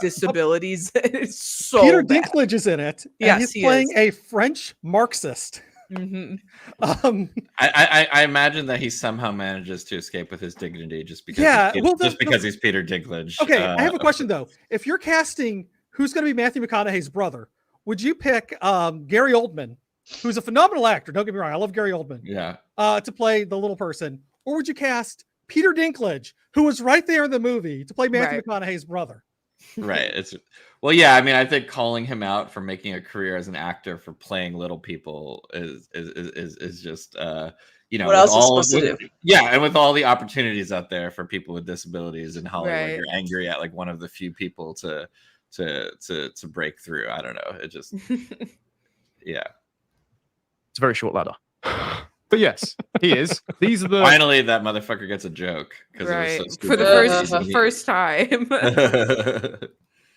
disabilities. It's so Peter bad. Dinklage is in it. And Yes, he's he playing is. a French Marxist. Mm-hmm. I imagine that he somehow manages to escape with his dignity just because because he's Peter Dinklage. Okay, I have a question though. If you're casting who's going to be Matthew McConaughey's brother, would you pick Gary Oldman, who's a phenomenal actor? Don't get me wrong, I love Gary Oldman. Yeah. To play the little person, or would you cast Peter Dinklage, who was right there in the movie, to play Matthew McConaughey's brother? Right. I mean, I think calling him out for making a career as an actor for playing little people is just what else is supposed to do? Yeah, and with all the opportunities out there for people with disabilities in Hollywood, Right. you're angry at like one of the few people to break through. I don't know. It just yeah. It's a very short ladder. But yes, he is. These are the Finally that motherfucker gets a joke Right. it was so For the first time.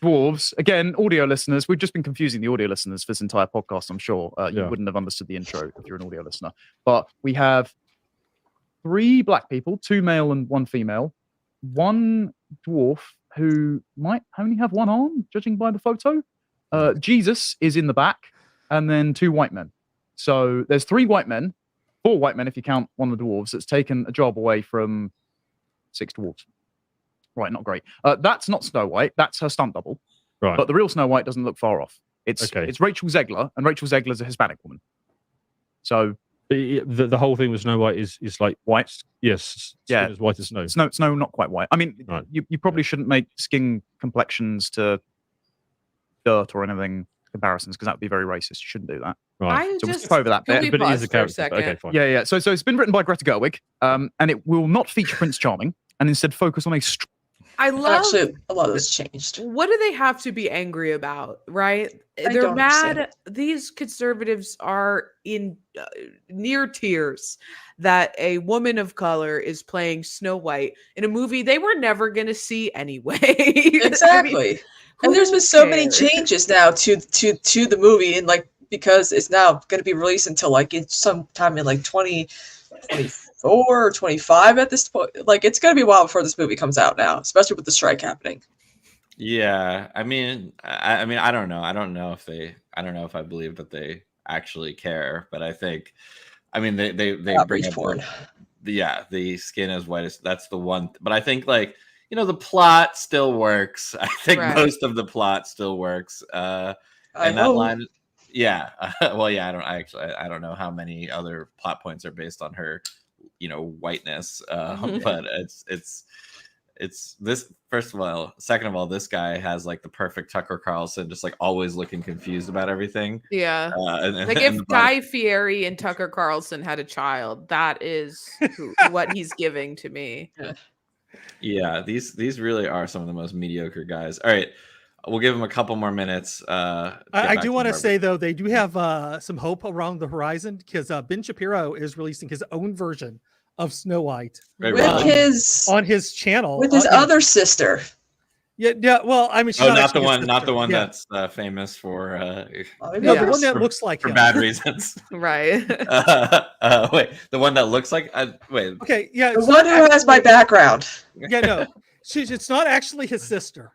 dwarves. Again, audio listeners, we've just been confusing the audio listeners for this entire podcast. I'm sure you wouldn't have understood the intro if you're an audio listener. But we have 3 black people, 2 male and 1 female, 1 dwarf who might only have 1 arm, judging by the photo. Jesus is in the back, and then 2 white men. So there's 3 white men, 4 white men if you count one of the dwarves, that's taken a job away from 6 dwarves. Right, not great. That's not Snow White. That's her stunt double. Right. But the real Snow White doesn't look far off. It's Rachel Zegler, and Rachel Zegler is a Hispanic woman. So the whole thing with Snow White is like white. Yes, Yeah, as white as snow. Snow, not quite white. I mean, you probably shouldn't make skin complexions to dirt or anything comparisons because that would be very racist. You shouldn't do that. Right. So we'll skip over that bit. But it is a character. Okay, fine. Yeah. So it's been written by Greta Gerwig, and it will not feature Prince Charming, and instead focus on a I love Actually, a lot of this changed. What do they have to be angry about, right? I They're don't mad. understand. These conservatives are in near tears that a woman of color is playing Snow White in a movie they were never going to see anyway. Exactly. I mean, and there's who been so many cares? changes now to the movie, and like because it's now going to be released until like it's sometime in like 2024 or 25 at this point. Like it's going to be a while before this movie comes out now, especially with the strike happening. Yeah, I mean, I don't know. I don't know if I believe that they actually care, but I think, I mean, they bring up the skin as white as that's the one. But I think like the plot still works. I think most of the plot still works. And that line, yeah. Well, yeah. I don't know how many other plot points are based on her, whiteness. But it's this. First of all, second of all, this guy has like the perfect Tucker Carlson, just like always looking confused about everything. Yeah. Like if Guy Fieri and Tucker Carlson had a child, that is what he's giving to me. Yeah, these really are some of the most mediocre guys. All right, we'll give them a couple more minutes. I do want to say though, they do have some hope around the horizon because Ben Shapiro is releasing his own version of Snow White on his channel with his other sister. Yeah. Well, I mean, she's not the one that's famous for the one that looks like for him. bad reasons, right? Wait, the one that looks like wait. Okay, yeah, the one who has my background. Yeah, no, it's not actually his sister.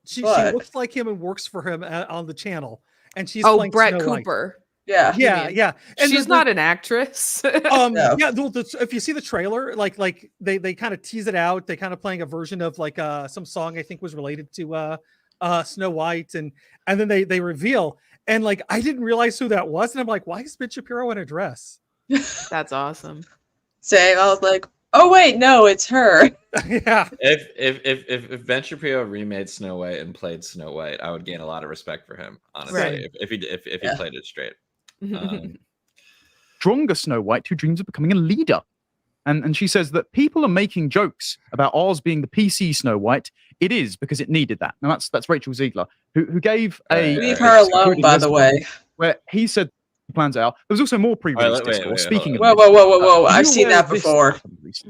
She looks like him and works for him on the channel, and she's playing Brett Snow Cooper. White. Yeah. And she's not an actress. Yeah. If you see the trailer, like they kind of tease it out. They kind of playing a version of like some song I think was related to Snow White, and then they reveal, and like I didn't realize who that was, and I'm like, why is Ben Shapiro in a dress? That's awesome. Same. I was like, oh wait, no, it's her. Yeah. If Ben Shapiro remade Snow White and played Snow White, I would gain a lot of respect for him. Honestly, Right. if he played it straight. Stronger Snow White who dreams of becoming a leader. And she says that people are making jokes about ours being the PC Snow White. It is because it needed that. Now that's Rachel Ziegler, who gave leave her alone, by the way. Where he said he plans out. There was also more pre-release discourse. Speaking of whoa! I've seen that before.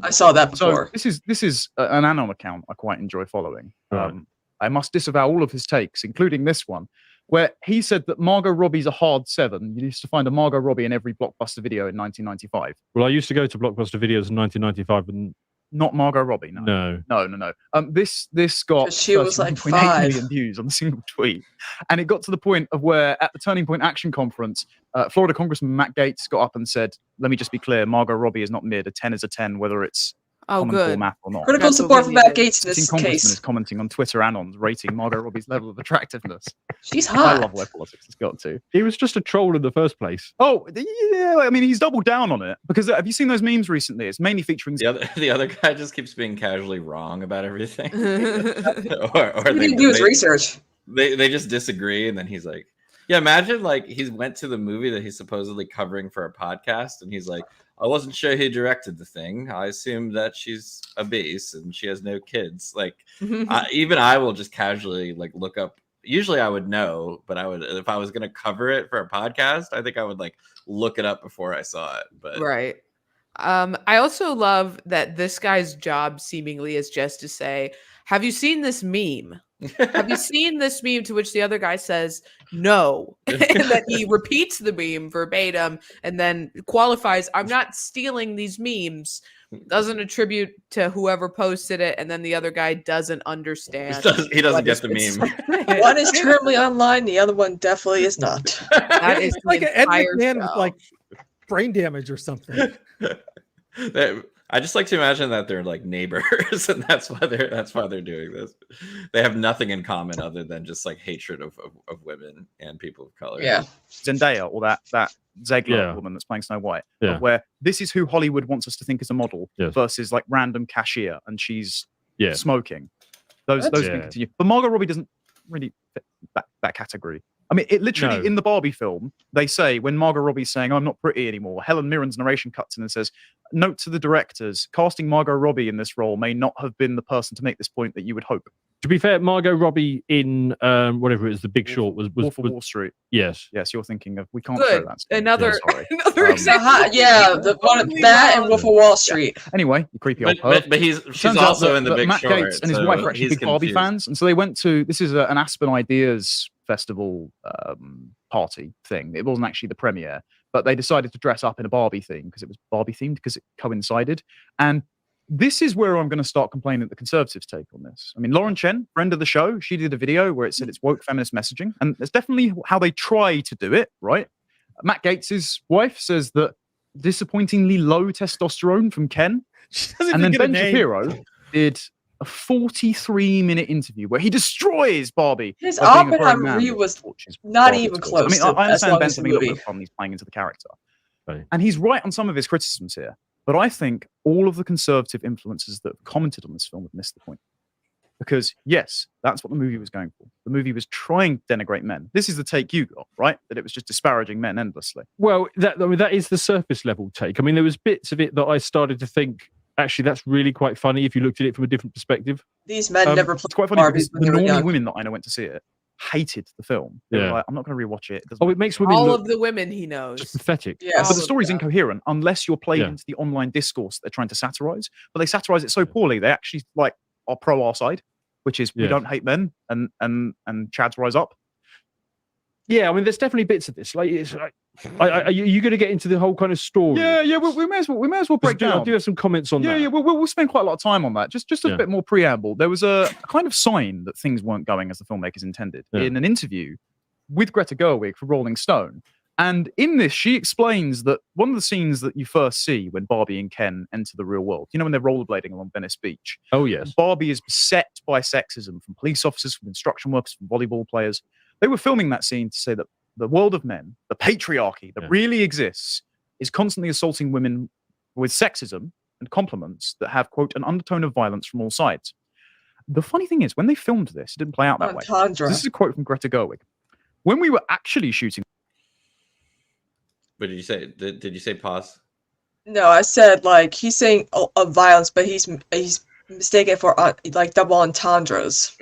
I saw that before. So this is an Anon account I quite enjoy following. I must disavow all of his takes, including this one, where he said that Margot Robbie's a hard 7. You used to find a Margot Robbie in every Blockbuster video in 1995. Well, I used to go to Blockbuster videos in 1995, and not Margot Robbie. No. This got she was like 5 million views on a single tweet, and it got to the point of where at the Turning Point Action Conference, Florida Congressman Matt Gaetz got up and said, "Let me just be clear: Margot Robbie is not mid. A 10 is a 10, whether it's common core math or not." Critical support from Matt Gaetz in this Congressman case. is commenting on Twitter Anons, rating Margot Robbie's level of attractiveness. She's hot. I love where politics has got to. he was just a troll in the first place. Oh, yeah. I mean, he's doubled down on it because have you seen those memes recently? It's mainly featuring the other guy just keeps being casually wrong about everything, or He didn't do his research. They just disagree, and then he's like, "Yeah, imagine like he went to the movie that he's supposedly covering for a podcast, and he's like, I wasn't sure he directed the thing. I assumed that she's obese and she has no kids. Like, even I will just casually like look up. Usually I would know, but I would, if I was going to cover it for a podcast, I think I would like look it up before I saw it. But right. I also love that this guy's job seemingly is just to say, have you seen this meme? Have you seen this meme? To which the other guy says, no. And then he repeats the meme verbatim and then qualifies, I'm not stealing these memes. Doesn't attribute to whoever posted it. And then the other guy doesn't understand. He doesn't get the meme. One is terminally online. The other one definitely is not. That is like an Ed McMahon with like brain damage or something. I just like to imagine that they're like neighbors, and that's why they're doing this. They have nothing in common other than just like hatred of women and people of color. Yeah, Zendaya or that Zegler woman that's playing Snow White. Yeah. Where this is who Hollywood wants us to think is a model versus like random cashier and she's smoking. Those can continue, but Margot Robbie doesn't really fit that category. I mean, it literally No. in the Barbie film, they say when Margot Robbie's saying, "I'm not pretty anymore," Helen Mirren's narration cuts in and says, "Note to the directors: casting Margot Robbie in this role may not have been the person to make this point that you would hope." To be fair, Margot Robbie in whatever it is, The Big Short was Wolf of Wall Street. Yes, yes, you're thinking of. We can't Good. show that. Another Another example. That and Wolf of Wall Street. Anyway, you creepy old But perv. she's Turns out also that- in The that Big Matt Short, Gaetz and his so wife are actually he's big Barbie confused. fans, and so they went to this is an Aspen Ideas Festival party thing. It wasn't actually the premiere, but they decided to dress up in a Barbie theme because it was Barbie themed because it coincided. And this is where I'm going to start complaining that the Conservatives take on this. I mean, Lauren Chen, friend of the show, she did a video where it said it's woke feminist messaging, and that's definitely how they try to do it, right? Matt Gaetz' wife says that disappointingly low testosterone from Ken. And then Ben Shapiro did a 43-minute interview where he destroys Barbie. His by being a grown Oppenheimer man, review was which is not garbage. even close. I mean, to I as understand long Ben's as the having a little bit movie. of fun. He's playing into the character. And he's right on some of his criticisms here. But I think all of the conservative influencers that have commented on this film have missed the point. Because, yes, that's what the movie was going for. The movie was trying to denigrate men. This is the take you got, right? That it was just disparaging men endlessly. Well, that is the surface level take. I mean, there was bits of it that I started to think, actually, that's really quite funny if you looked at it from a different perspective. These men never It's played quite funny Barbies because when the they were normal young. women that I know went to see it hated the film. They were Yeah. like, I'm not going to rewatch it. Oh, it makes women All look of the women he knows. just pathetic. Yes. But the story's incoherent unless you're played Yeah. into the online discourse they're trying to satirize. But they satirize it so poorly, they actually are pro our side, which is we Yeah. don't hate men and Chads rise up. Yeah, I mean, there's definitely bits of this. Like, it's like, are you going to get into the whole kind of story? Yeah. We may as well break down. I do have some comments on that. Yeah. We'll spend quite a lot of time on that. Just a Yeah. bit more preamble. There was a kind of sign that things weren't going as the filmmakers intended in an interview with Greta Gerwig for Rolling Stone. And in this, she explains that one of the scenes that you first see when Barbie and Ken enter the real world, you know, when they're rollerblading along Venice Beach. Oh, yes. Barbie is beset by sexism from police officers, from construction workers, from volleyball players. They were filming that scene to say that the world of men, the patriarchy that really exists, is constantly assaulting women with sexism and compliments that have, quote, an undertone of violence from all sides. The funny thing is, when they filmed this, it didn't play out that way. Entendre. This is a quote from Greta Gerwig. When we were actually shooting. What did you say? Did you say pause? No, I said like he's saying of violence, but he's mistaken for like double entendres.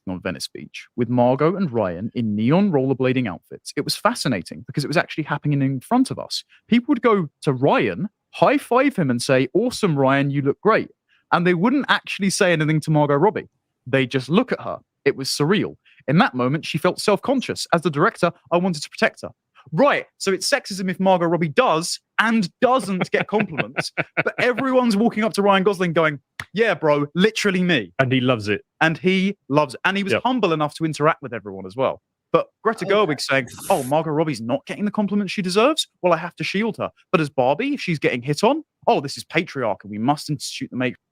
On Venice Beach with Margot and Ryan in neon rollerblading outfits. It was fascinating because it was actually happening in front of us. People would go to Ryan, high five him and say, "Awesome, Ryan, you look great." And they wouldn't actually say anything to Margot Robbie. They just look at her. It was surreal. In that moment, she felt self-conscious. As the director, I wanted to protect her. Right, so it's sexism if Margot Robbie does and doesn't get compliments, but everyone's walking up to Ryan Gosling going, "Yeah, bro, literally me." And he loves it. And he loves it. And he was humble enough to interact with everyone as well. But Greta Gerwig saying, "Oh, Margot Robbie's not getting the compliments she deserves. Well, I have to shield her." But as Barbie, if she's getting hit on, "Oh, this is patriarchal. We must institute the matrix."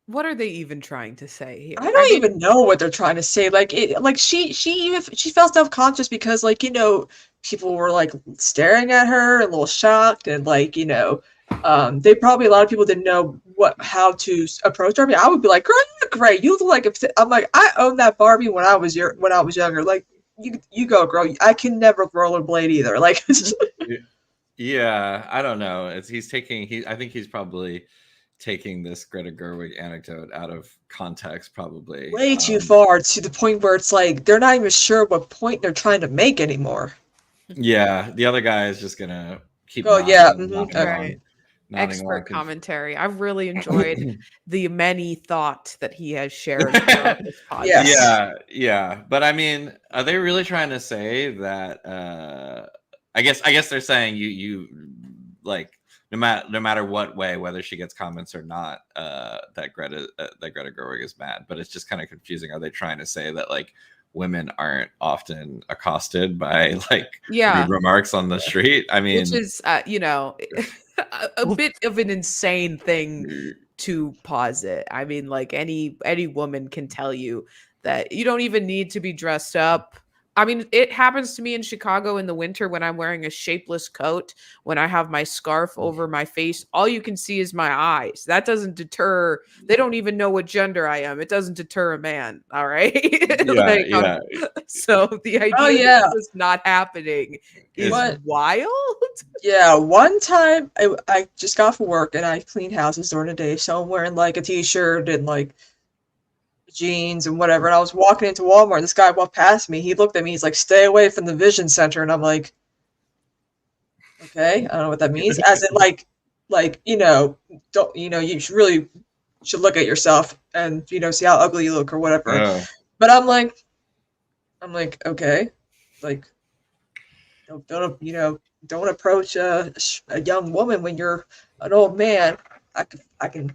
What are they even trying to say here? I don't even know what they're trying to say. Like she felt self-conscious because like, you know, people were like staring at her, a little shocked, and like, you know, they probably a lot of people didn't know how to approach her. I mean, I would be like, "Girl, you look great. You look like I'm like, I owned that Barbie when I was younger. Like, you go, girl. I can never rollerblade either." Like, Yeah, I don't know. I think he's probably taking this Greta Gerwig anecdote out of context, probably way too far, to the point where it's like they're not even sure what point they're trying to make anymore. Yeah, the other guy is just gonna keep. Oh, nodding, yeah, nodding mhm, along, right. nodding Expert along, 'cause- commentary. I've really enjoyed the many thought that he has shared throughout this podcast. Yeah. But I mean, are they really trying to say that? I guess they're saying you like no matter what way, whether she gets comments or not, that Greta Gerwig is mad. But it's just kind of confusing. Are they trying to say that like women aren't often accosted by like rude remarks on the street? I mean, which is you know, a bit of an insane thing to posit. I mean, like any woman can tell you that you don't even need to be dressed up I mean, it happens to me in Chicago in the winter when I'm wearing a shapeless coat, when I have my scarf over my face. All you can see is my eyes. That doesn't deter. They don't even know what gender I am. It doesn't deter a man. All right. Like, so the idea of this not happening is wild. Yeah, one time I just got off of work and I cleaned houses during the day, so I'm wearing like a t-shirt and like jeans and whatever, and I was walking into Walmart, this guy walked past me, he looked at me, he's like, stay away from the vision center, and I'm like, okay, I don't know what that means, as in like, don't, you should look at yourself and, see how ugly you look or whatever. But I'm like, okay, like, don't approach a young woman when you're an old man. I can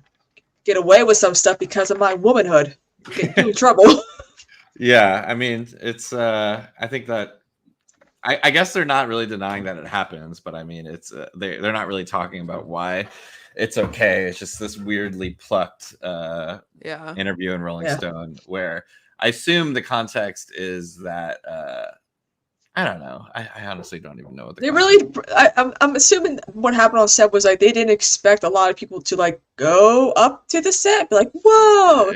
get away with some stuff because of my womanhood. Get in trouble. Yeah, I mean, it's I think that I guess they're not really denying that it happens, but I mean, it's they're not really talking about why it's okay. It's just this weirdly plucked interview in Rolling Stone where I assume the context is that I don't know. I honestly don't even know what they really. I'm assuming what happened on set was like they didn't expect a lot of people to like go up to the set, be like, whoa,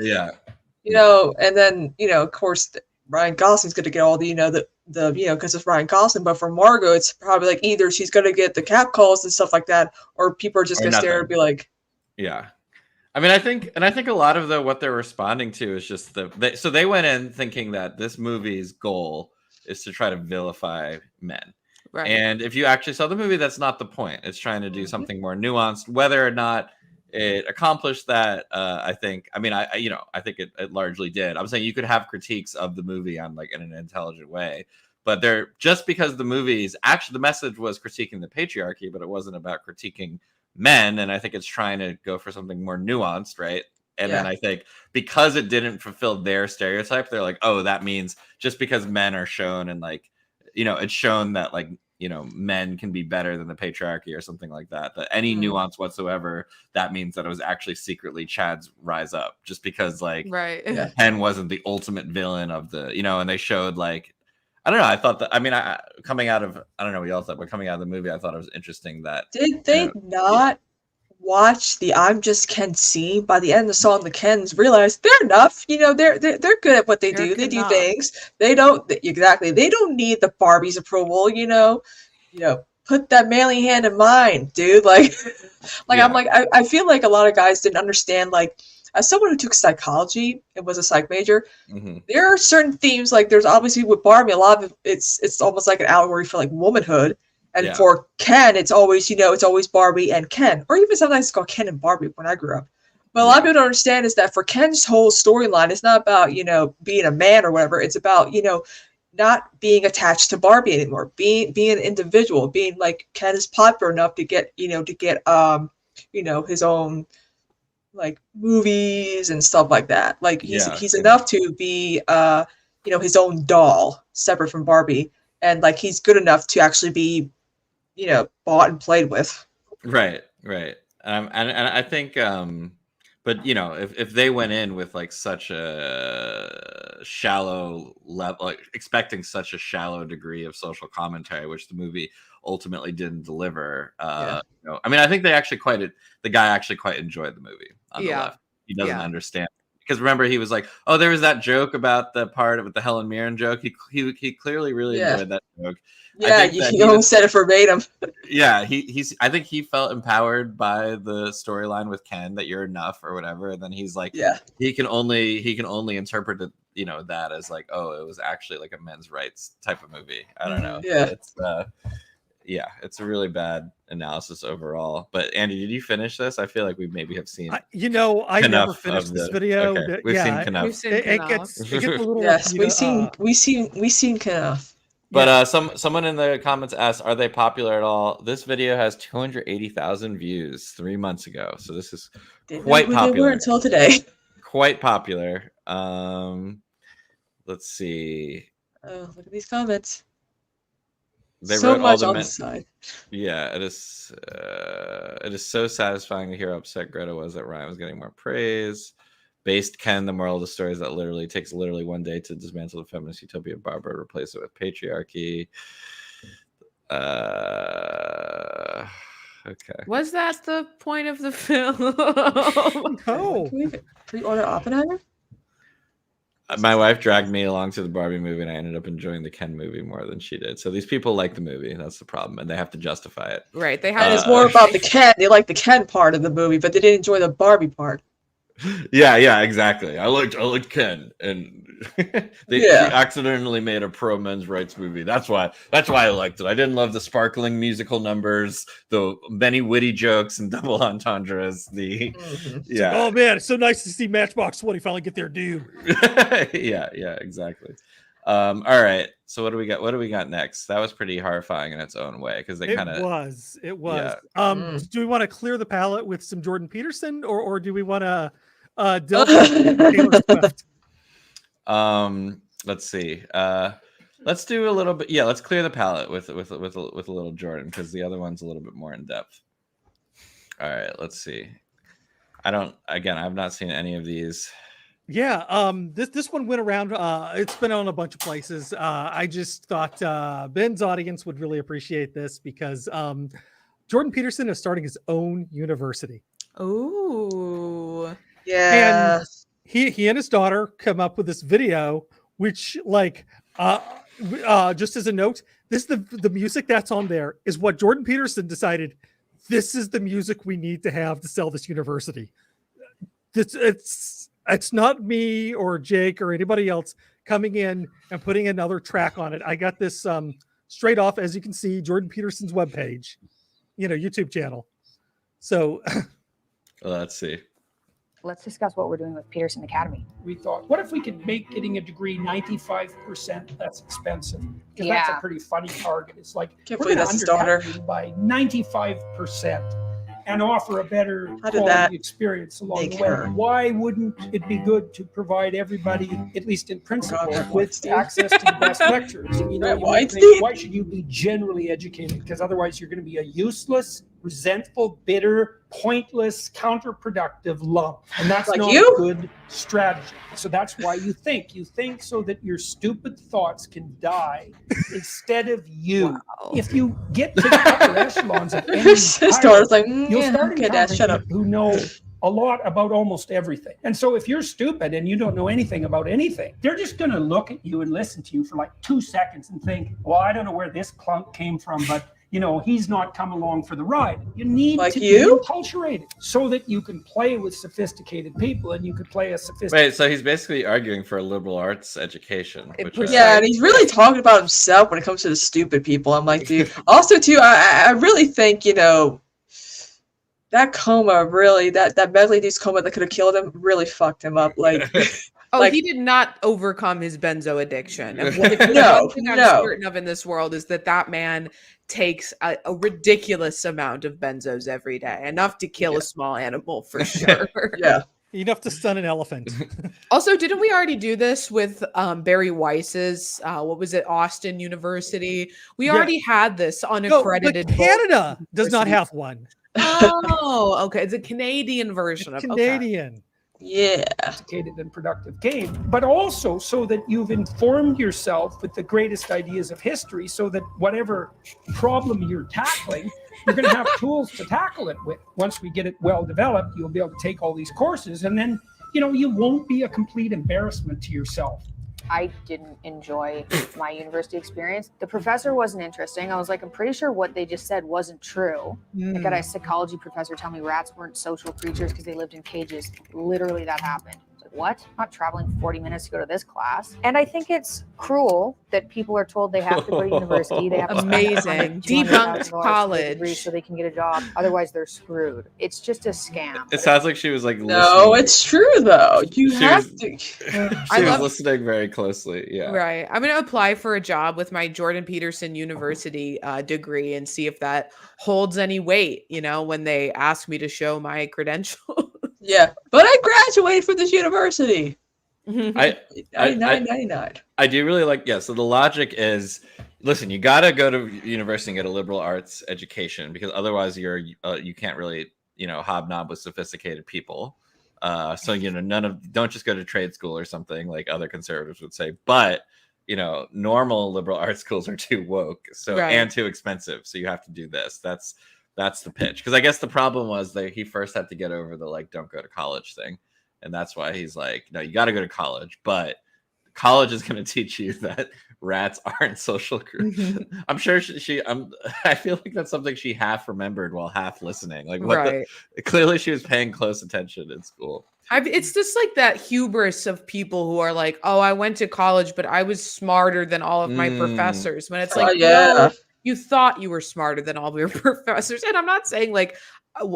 and then of course Ryan Gosling's going to get all the the because it's Ryan Gosling, but for Margot it's probably like either she's going to get the cap calls and stuff like that, or people are just going to stare and be like, I mean, I think a lot of what they're responding to is just so they went in thinking that this movie's goal is to try to vilify men. Right. And if you actually saw the movie, that's not the point. It's trying to do something more nuanced. Whether or not it accomplished that, I think it largely did. I'm saying you could have critiques of the movie on like in an intelligent way, but just because the movie's actually the message was critiquing the patriarchy, but it wasn't about critiquing men. And I think it's trying to go for something more nuanced, right? And then I think because it didn't fulfill their stereotype, they're like, oh, that means just because men are shown and like, it's shown that like, men can be better than the patriarchy or something like that. That any nuance whatsoever, that means that it was actually secretly Chad's rise up just because like Ken wasn't the ultimate villain of the, and they showed like, I don't know. I thought that, I mean, coming out of, I don't know what y'all thought, but coming out of the movie, I thought it was interesting that. Did they not watch the I'm Just Ken scene? By the end of the song, the Kens realize they're enough. They're good at what they do. They do things. They don't need the Barbie's approval. Put that manly hand in mine, dude. Like I'm like, I feel like a lot of guys didn't understand. Like, as someone who took psychology and was a psych major, there are certain themes. Like, there's obviously with Barbie, a lot of it's almost like an allegory for like womanhood. And for Ken, it's always, it's always Barbie and Ken. Or even sometimes it's called Ken and Barbie when I grew up. But a lot of people don't understand is that for Ken's whole storyline, it's not about, being a man or whatever. It's about, not being attached to Barbie anymore. Being an individual. Being like Ken is popular enough to get, his own like movies and stuff like that. Like he's enough to be, his own doll separate from Barbie. And like he's good enough to actually be bought and played with. Right. And I think but if they went in with like such a shallow level, like expecting such a shallow degree of social commentary, which the movie ultimately didn't deliver, I mean, I think the guy actually quite enjoyed the movie on the left. He doesn't understand. Because remember, he was like, "Oh, there was that joke about the part with the Helen Mirren joke." He clearly really enjoyed that joke. Yeah, you almost said it verbatim. Yeah, I think he felt empowered by the storyline with Ken that you're enough or whatever, and then he's like, he can only interpret it, that as like, oh, it was actually like a men's rights type of movie. I don't know. It's a really bad analysis overall. But Andy, did you finish this? I feel like we maybe have seen. I never finished this video. Okay. We've seen Knuff. It gets a little. Yes, we've seen Knuff. But someone in the comments asked, "Are they popular at all?" This video has 280,000 views 3 months ago, so this is quite popular. They were until today. Quite popular. Let's see. Oh, look at these comments. They so wrote much all on the the side. Yeah, it is. It is so satisfying to hear how upset Greta was that Ryan was getting more praise. Based Ken, the moral of the story is that literally takes literally one day to dismantle the feminist utopia of Barbara, replace it with patriarchy. Okay. Was that the point of the film? No. Can we pre-order Oppenheimer? My wife dragged me along to the Barbie movie, and I ended up enjoying the Ken movie more than she did. So these people like the movie. That's the problem, and they have to justify it. Right. They And have. it's more about the Ken. They like the Ken part of the movie, but they didn't enjoy the Barbie part. Yeah, exactly. I liked Ken, and she accidentally made a pro men's rights movie. That's why I liked it. I didn't love the sparkling musical numbers, the many witty jokes and double entendres. Oh man, it's so nice to see Matchbox 20 finally get their due. yeah, exactly. All right. So what do we got? What do we got next? That was pretty horrifying in its own way because they kind of it was. Do we want to clear the palette with some Jordan Peterson, or do we want to delve into Taylor Swift? Let's see. Let's do a little bit. Yeah, let's clear the palette with a little Jordan because the other one's a little bit more in depth. All right. Let's see. I've not seen any of these. Yeah, this one went around. It's been on a bunch of places. I just thought Ben's audience would really appreciate this because Jordan Peterson is starting his own university. Ooh, yeah. And he and his daughter come up with this video, which just as a note, this the music that's on there is what Jordan Peterson decided. This is the music we need to have to sell this university. It's not me or Jake or anybody else coming in and putting another track on it. I got this straight off, as you can see, Jordan Peterson's webpage, YouTube channel. So let's see. Let's discuss what we're doing with Peterson Academy. We thought, what if we could make getting a degree 95% less expensive? Because that's a pretty funny target. It's like, Can't we're believe going that's to his daughter. undercut you by 95% and offer a better How did that quality experience along make the way. her? Why wouldn't it be good to provide everybody, at least in principle, God, with access to the best lectures? And, Right, you might think, Weinstein? why should you be generally educated? Because otherwise you're going to be a useless, resentful, bitter, pointless, counterproductive lump. And that's Like not you? a good strategy. So that's why you think. You think so that your stupid thoughts can die instead of you. If you get to the upper echelons of any His daughter's like, you'll start okay, Dad, encountering shut up. people who know a lot about almost everything. And so if you're stupid and you don't know anything about anything, they're just going to look at you and listen to you for like 2 seconds and think, well, I don't know where this clunk came from, but he's not come along for the ride. You need to be enculturated so that you can play with sophisticated people and you could play a sophisticated. Wait, so he's basically arguing for a liberal arts education. Which and he's really talking about himself when it comes to the stupid people. I'm like, dude. Also, too, I really think, that coma really, that mentally-induced coma that could have killed him really fucked him up. Like, he did not overcome his benzo addiction. And one thing I'm certain of in this world is that man takes a ridiculous amount of benzos every day, enough to kill a small animal for sure. Enough to stun an elephant. Also, didn't we already do this with Barry Weiss's, Austin University? We already had this unaccredited. No, but Canada does not have one. Oh, okay. It's a Canadian version of Canadian. Okay. Yeah. Sophisticated and productive game, but also so that you've informed yourself with the greatest ideas of history so that whatever problem you're tackling, you're going to have tools to tackle it with. Once we get it well developed, you'll be able to take all these courses and then, you won't be a complete embarrassment to yourself. I didn't enjoy my university experience. The professor wasn't interesting. I was like, I'm pretty sure what they just said wasn't true. I got a psychology professor tell me rats weren't social creatures because they lived in cages. Literally, that happened. I was like, what? I'm not traveling 40 minutes to go to this class. And I think it's cruel that people are told they have to go to university. They have to Amazing. Debunked college so they can get a job. Otherwise, they're screwed. It's just a scam. It sounds like she was like listening. No, it's true though. You have to. She was listening very closely. Yeah. Right. I'm going to apply for a job with my Jordan Peterson University degree and see if that holds any weight, when they ask me to show my credentials. Yeah, but I graduated from this university. I 99. I do really like, so the logic is, listen, you got to go to university and get a liberal arts education because otherwise you can't really, hobnob with sophisticated people. So don't just go to trade school or something like other conservatives would say. But normal liberal arts schools are too woke, and too expensive. So you have to do this. That's the pitch. Because I guess the problem was that he first had to get over the don't go to college thing, and that's why he's like, no, you got to go to college, but college is going to teach you that rats aren't social groups. I'm sure I feel like that's something she half remembered while half listening. Like clearly she was paying close attention in school. It's just like that hubris of people who are like, oh, I went to college, but I was smarter than all of my professors. When it's like, no, you thought you were smarter than all of your professors. And I'm not saying like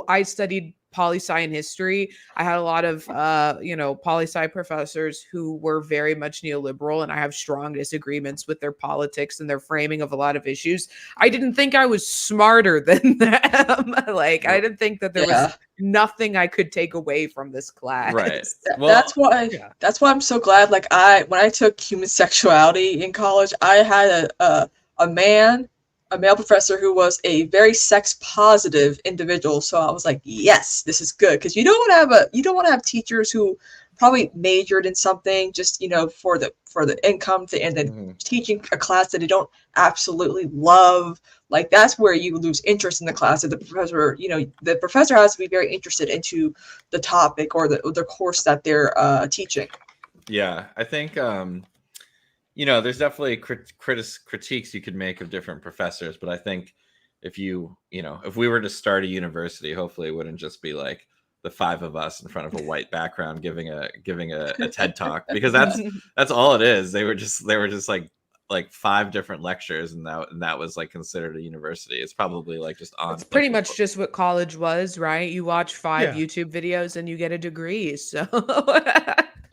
I studied poli-sci and history. I had a lot of, poli-sci professors who were very much neoliberal, and I have strong disagreements with their politics and their framing of a lot of issues. I didn't think I was smarter than them. I didn't think that there was nothing I could take away from this class. Right. That's why I'm so glad. Like when I took human sexuality in college, I had a male professor who was a very sex positive individual. So I was like, yes, this is good, because you don't want to have teachers who probably majored in something just for the income thing, and then teaching a class that they don't absolutely love. Like that's where you lose interest in the class. That the professor has to be very interested into the topic or the course that they're teaching. Yeah, I think there's definitely critiques you could make of different professors, but I think if if we were to start a university, hopefully it wouldn't just be like the five of us in front of a white background giving a TED talk, because that's all it is. They were just like 5 different lectures, and that was like considered a university. It's probably like just on. It's pretty much just what college was, right? You watch 5 YouTube videos and you get a degree. So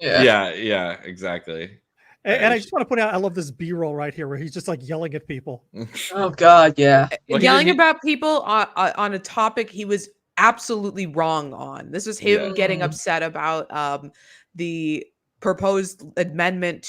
yeah, exactly. And I just want to point out, I love this B-roll right here where he's just like yelling at people. Oh God, yeah. Yelling about people on a topic he was absolutely wrong on. This was him getting upset about the proposed amendment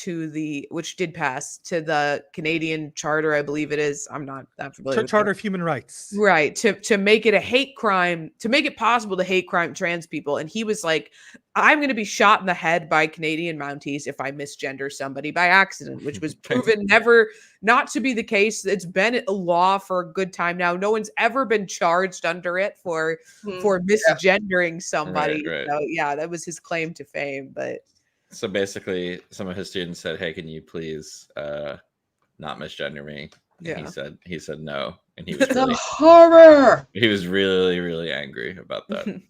which did pass to the Canadian Charter, I believe it is. I'm not that familiar with Charter of Human Rights. Right. To make it a hate crime, to make it possible to hate crime trans people. And he was like, I'm going to be shot in the head by Canadian Mounties if I misgender somebody by accident, which was proven never not to be the case. It's been a law for a good time now. No one's ever been charged under it for misgendering somebody. Right. So yeah, that was his claim to fame. But so basically, some of his students said, "Hey, can you please not misgender me?" And he said no, and he was the horror. He was really, really angry about that.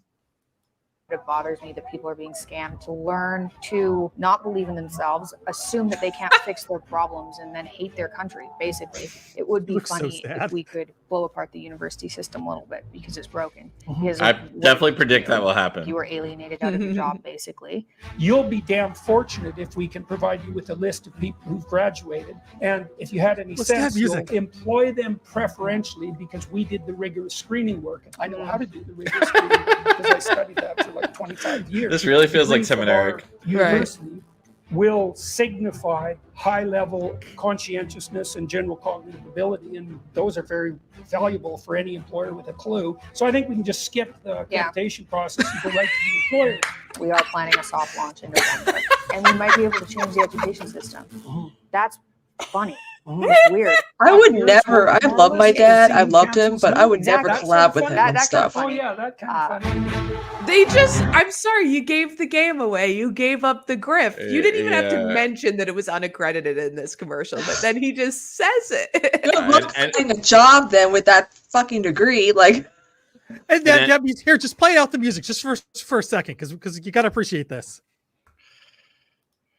It bothers me that people are being scammed to learn to not believe in themselves, assume that they can't fix their problems, and then hate their country. Basically, it would be funny if we could blow apart the university system a little bit because it's broken. Because I definitely predict that will happen. You were alienated out of your job, basically. You'll be damn fortunate if we can provide you with a list of people who've graduated. And if you had any sense, you'll employ them preferentially, because we did the rigorous screening work. I know how to do the rigorous screening work because I studied that for like 25 years. This really feels like seminary. University will signify high level conscientiousness and general cognitive ability, and those are very valuable for any employer with a clue. So I think we can just skip the accreditation process and go right to the employer. We are planning a soft launch in November, and we might be able to change the education system. That's funny. It's weird. I would never. I love my dad. I loved him, but I would never collab with him and stuff. Oh yeah, that kind of funny. I'm sorry, you gave the game away. You gave up the grift. You didn't even have to mention that it was unaccredited in this commercial, but then he just says it. Good luck finding a job then with that fucking degree, like. And then Debbie's here. Just play out the music just for a second, because you gotta appreciate this.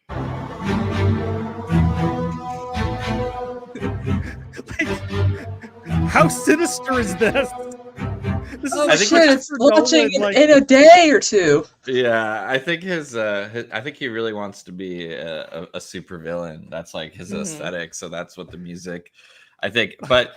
Like, how sinister is this? This is I think it's launching in a day or two. Yeah, I think I think he really wants to be a supervillain. That's like his aesthetic. So that's what the music, I think. But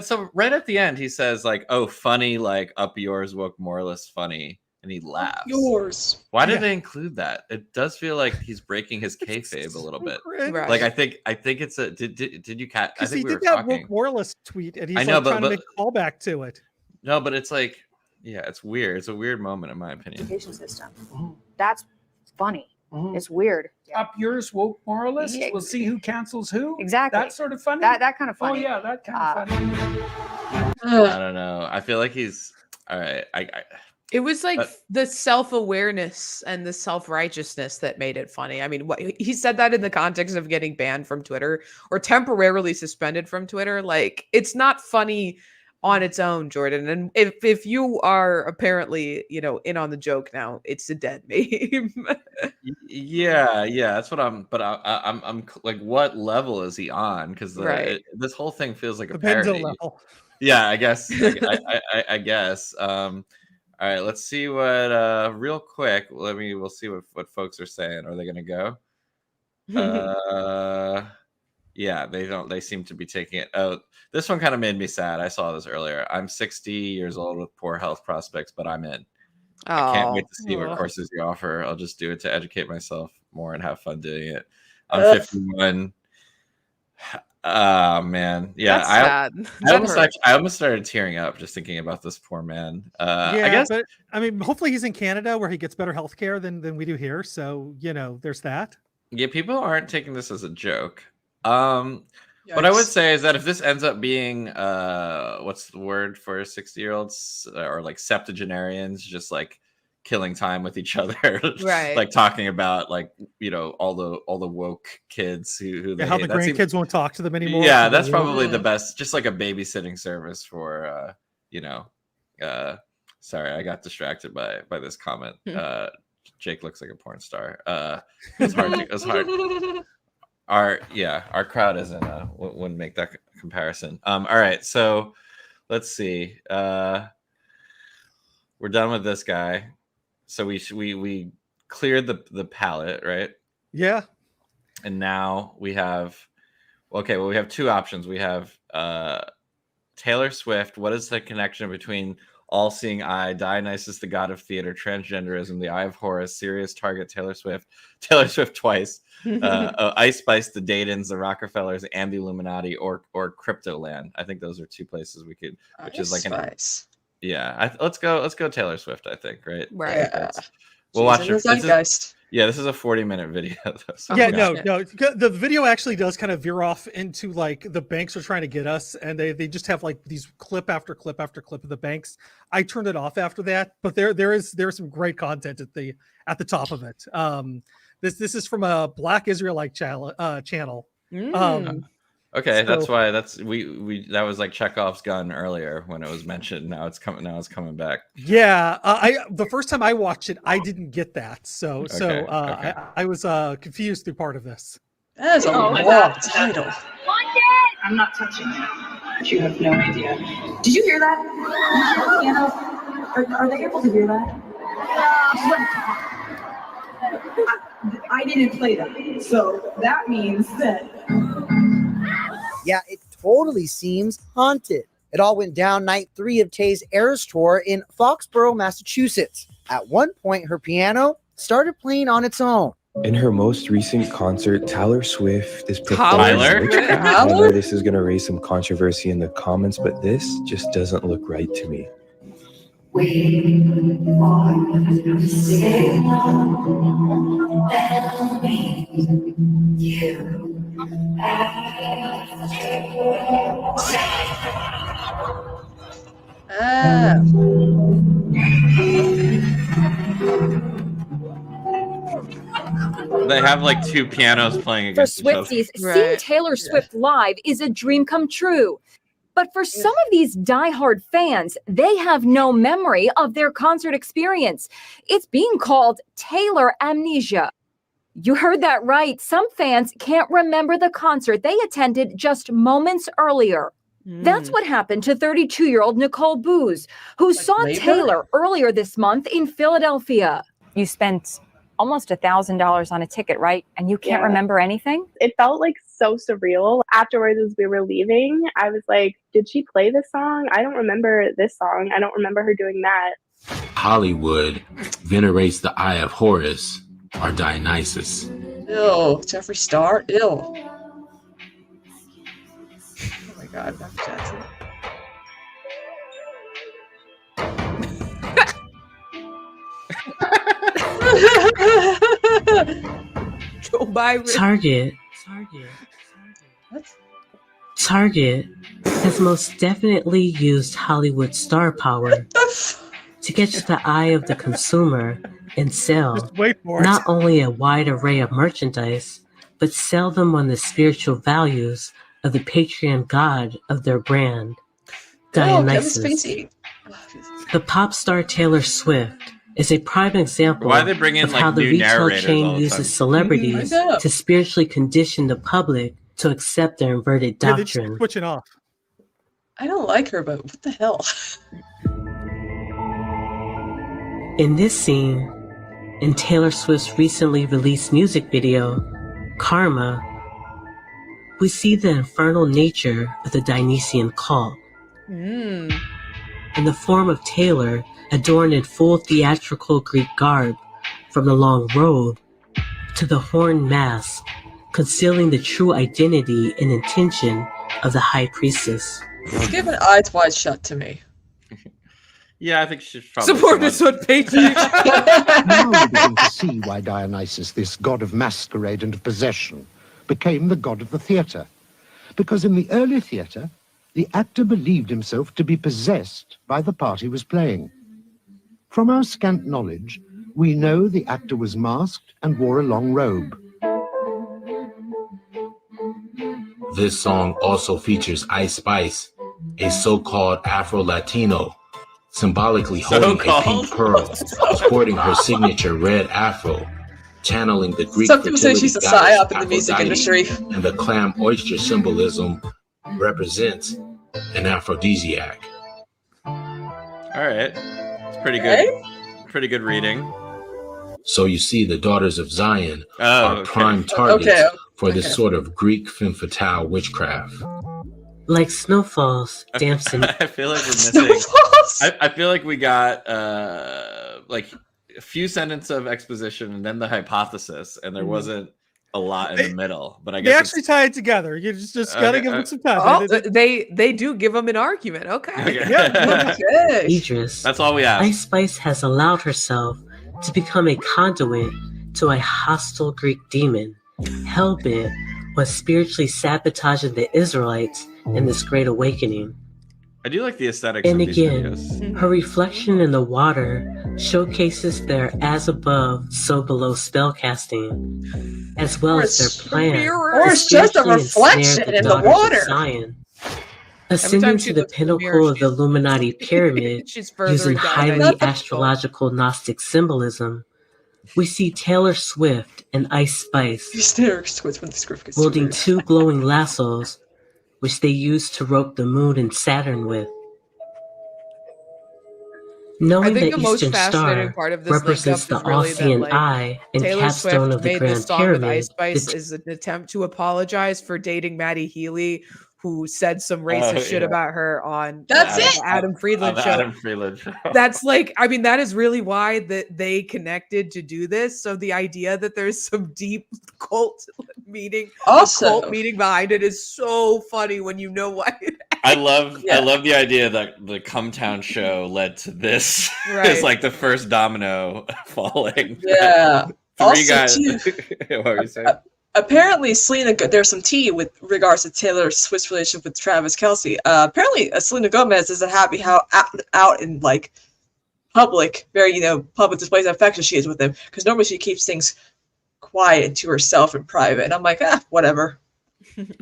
so right at the end, he says like, "Oh, funny, like up yours, woke moralist, funny," and he laughs. Yours. Why did they include that? It does feel like he's breaking his kayfabe a little bit. Right. Like I think it's a. Did you catch? I think he we were did that talking. woke moralist tweet, and he's I know, trying to make a callback to it. No, but it's like Yeah, it's weird. It's a weird moment, in my opinion. Education system. That's funny. It's weird. Up yours, woke moralists. Yeah. We'll see who cancels who. Exactly. That sort of funny. That kind of funny. Oh yeah, that kind of funny. I don't know. I feel like he's all right. It was like the self-awareness and the self-righteousness that made it funny. I mean, he said that in the context of getting banned from Twitter or temporarily suspended from Twitter. Like, it's not funny on its own, Jordan. And if you are apparently, in on the joke now, it's a dead meme. Yeah, that's what I'm. But I'm like, what level is he on? Because this whole thing feels like a parody. Level. Yeah, I guess. I guess. All right, let's see what real quick. We'll see what folks are saying. Are they gonna go? Yeah, they seem to be taking it. Oh, this one kind of made me sad. I saw this earlier. I'm 60 years old with poor health prospects, but I'm in. I can't wait to see what courses you offer. I'll just do it to educate myself more and have fun doing it. I'm 51. Oh man, yeah. That's I almost started tearing up just thinking about this poor man. I guess, but I mean, hopefully he's in Canada where he gets better health care than we do here. So there's that. Yeah, people aren't taking this as a joke. What I would say is that if this ends up being what's the word for 60-year-olds or like septuagenarians, just like killing time with each other, right? Like talking about like all the woke kids who how the grandkids won't talk to them anymore. Yeah, that's probably the best. Just like a babysitting service for sorry, I got distracted by this comment. Jake looks like a porn star. It's hard. It's hard. Our crowd wouldn't make that comparison. All right, so let's see. We're done with this guy. So we cleared the palette, right? Yeah. And now we have we have two options. We have Taylor Swift. What is the connection between all-seeing eye, Dionysus, the god of theater, transgenderism, the Eye of Horus, serious target, Taylor Swift twice, Ice Spice, the Daytons, the Rockefellers, and the Illuminati, or Cryptoland. I think those are two places we could, which is like let's go Taylor Swift. I think, right? Right. We'll watch it. Zeitgeist. This is a 40-minute video. So no. The video actually does kind of veer off into like the banks are trying to get us, and they just have like these clip after clip after clip of the banks. I turned it off after that, but there is some great content at the top of it. This is from a Black Israelite channel. Okay, that's why we that was like Chekhov's gun earlier when it was mentioned. Now it's coming back. Yeah, the first time I watched it, I didn't get that, so I was confused through part of this. That is a long title. I'm not touching it. You have no idea. Did you hear that? Did you hear the piano? Are they able to hear that? I didn't play that, so that means that. Yeah, it totally seems haunted. It all went down night 3 of Tay's Eras Tour in Foxborough, Massachusetts. At one point, her piano started playing on its own. In her most recent concert, Taylor Swift is performing witchcraft. I know this is going to raise some controversy in the comments, but this just doesn't look right to me. They have like two pianos playing against each other. For Swifties, seeing Taylor Swift live is a dream come true. But for some of these diehard fans, they have no memory of their concert experience. It's being called Taylor amnesia. You heard that right. Some fans can't remember the concert they attended just moments earlier. That's what happened to 32-year-old Nicole Booz, who saw Taylor earlier this month in Philadelphia. You spent almost $1,000 on a ticket, right? And you can't remember anything? It felt like so surreal. Afterwards, as we were leaving, I was like, did she play this song? I don't remember this song. I don't remember her doing that. Hollywood venerates the Eye of Horus or Dionysus. Ew, Jeffree Star? Ew. Oh my god, Michael Jackson. Joe Byron. Target has most definitely used Hollywood star power to get to the eye of the consumer and sell not only a wide array of merchandise, but sell them on the spiritual values of the patron god of their brand, Dionysus. The pop star Taylor Swift is a prime example Why they bring in, of how like, the new retail narrators all chain the uses time? celebrities I know. to spiritually condition the public to accept their inverted Yeah, they just doctrine. switching off. I don't like her, but what the hell? In this scene, in Taylor Swift's recently released music video, Karma, we see the infernal nature of the Dionysian cult. In the form of Taylor, adorned in full theatrical Greek garb, from the long robe to the horned mask, concealing the true identity and intention of the high priestess. It's giving Eyes Wide Shut to me. Yeah, I think she's probably Support us on Patreon. Now we begin to see why Dionysus, this god of masquerade and of possession, became the god of the theatre. Because in the early theatre, the actor believed himself to be possessed by the part he was playing. From our scant knowledge, we know the actor was masked and wore a long robe. This song also features Ice Spice, a so-called Afro-Latino, symbolically holding a pink pearl, sporting her signature red afro, channeling the Greek Some people say fertility she's a goddess psyop in the music Aphrodite, industry. and the clam oyster symbolism represents an aphrodisiac. All right, it's pretty good. Pretty good reading. So you see, the daughters of Zion Oh, are okay. prime targets Okay, for this sort of Greek femme fatale witchcraft. Like snowfalls dancing. I feel like we're missing. I feel like we got like a few sentences of exposition and then the hypothesis, and there wasn't a lot in the middle. But I They guess actually tie it together. You just gotta give them some time. Oh, they do give them an argument. Okay. Idris, that's all we have. Ice Spice has allowed herself to become a conduit to a hostile Greek demon, hell-bent on spiritually sabotaging the Israelites in this great awakening. I do like the aesthetics And of these again, videos. her reflection in the water showcases their as above, so below spellcasting, as well as their plan. Or it's just a reflection in the water. Zion. Ascending to the pinnacle of the Illuminati pyramid using highly astrological Gnostic symbolism, we see Taylor Swift and Ice Spice wielding two glowing lassos, which they use to rope the moon and Saturn with. Knowing I think the the most Eastern fascinating Star part of this represents the link-up is really that, all-seeing like, eye and Taylor capstone Swift of the made Grand this song with Pyramid. Ice Spice is an attempt to apologize for dating Maddie Healy, who said some racist shit yeah. about her on That's the it! Adam Friedland The show. Adam Friedland show. That's like, I mean, that is really why that they connected to do this. So the idea that there's some deep cult meaning, Also- cult meaning behind it is so funny when you know why. I love the idea that the Cumtown show led to this. Right. It's like the first domino falling. Yeah. Three Also, guys. too, What were you saying? apparently Selena, there's some tea with regards to Taylor Swift's relationship with Travis Kelce. Apparently Selena Gomez isn't happy how out in like public, very public displays of affection she is with him, because normally she keeps things quiet to herself in private, and I'm like, whatever.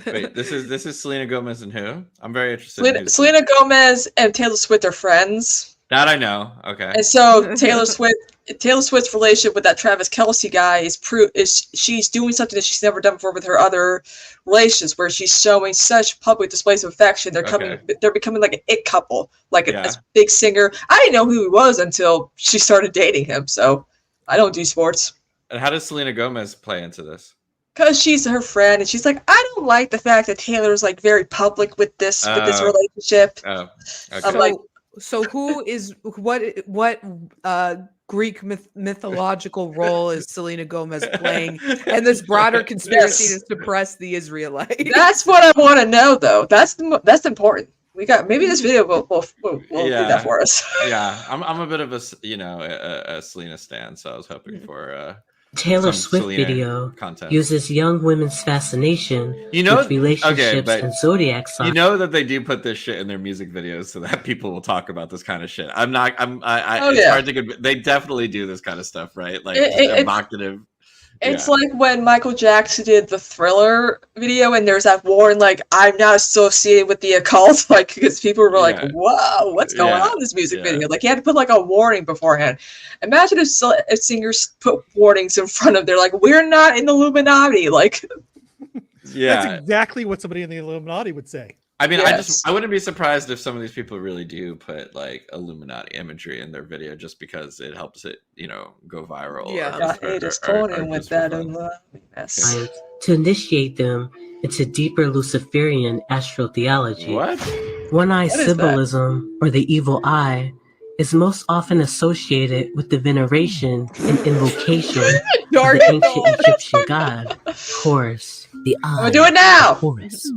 Wait, this is Selena Gomez and who? I'm very interested. in who's- Selena Gomez and Taylor Swift are friends. That I know. Okay. And so Taylor Swift's relationship with that Travis Kelce guy is she's doing something that she's never done before with her other relations, where she's showing such public displays of affection. They're becoming like an it couple, like a big singer. I didn't know who he was until she started dating him. So I don't do sports. And how does Selena Gomez play into this? Because she's her friend, and she's like, I don't like the fact that Taylor's like very public with this relationship. Oh, okay. I'm like, So who is what Greek mythological role is Selena Gomez playing in this broader conspiracy to suppress the Israelites? that's what I want to know, though. That's important. We got maybe this video will do that for us. Yeah, I'm a bit of a Selena stan, so I was hoping for Taylor some Swift Selena video contest. uses young women's fascination with relationships and zodiac signs. You know that they do put this shit in their music videos so that people will talk about this kind of shit. It's hard to they definitely do this kind of stuff, right? Like evocative. It's like when Michael Jackson did the Thriller video, and there's that warning, like, I'm not associated with the occult, like, because people were like, whoa, what's going on in this music video? Like, he had to put, like, a warning beforehand. Imagine if singers put warnings in front of, they're like, we're not in the Illuminati, like. That's exactly what somebody in the Illuminati would say. I mean, I wouldn't be surprised if some of these people really do put like Illuminati imagery in their video just because it helps it, go viral. With that to initiate them into deeper Luciferian astrotheology. What? One-eye symbolism, or the evil eye, is most often associated with the veneration and invocation of the ancient Egyptian god, Horus. The eye. I'm gonna do it now. Horus.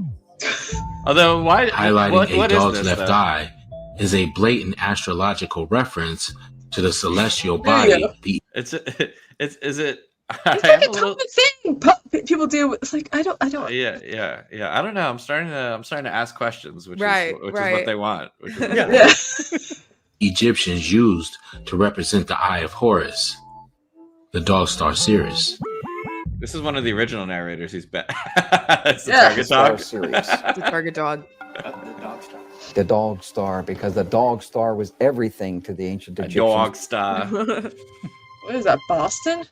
Although, why highlighting what a is dog's this, left though? eye is a blatant astrological reference to the celestial body. Is it? It's like a common thing people do. It's like I don't. Yeah. I don't know. I'm starting to ask questions, which is what they want. Egyptians used to represent the eye of Horus, the dog star Sirius. This is one of the original narrators. He's bad. It's the target dog. The target dog. The dog star, because the dog star was everything to the ancient Egyptians. Dog star. What is that, Boston?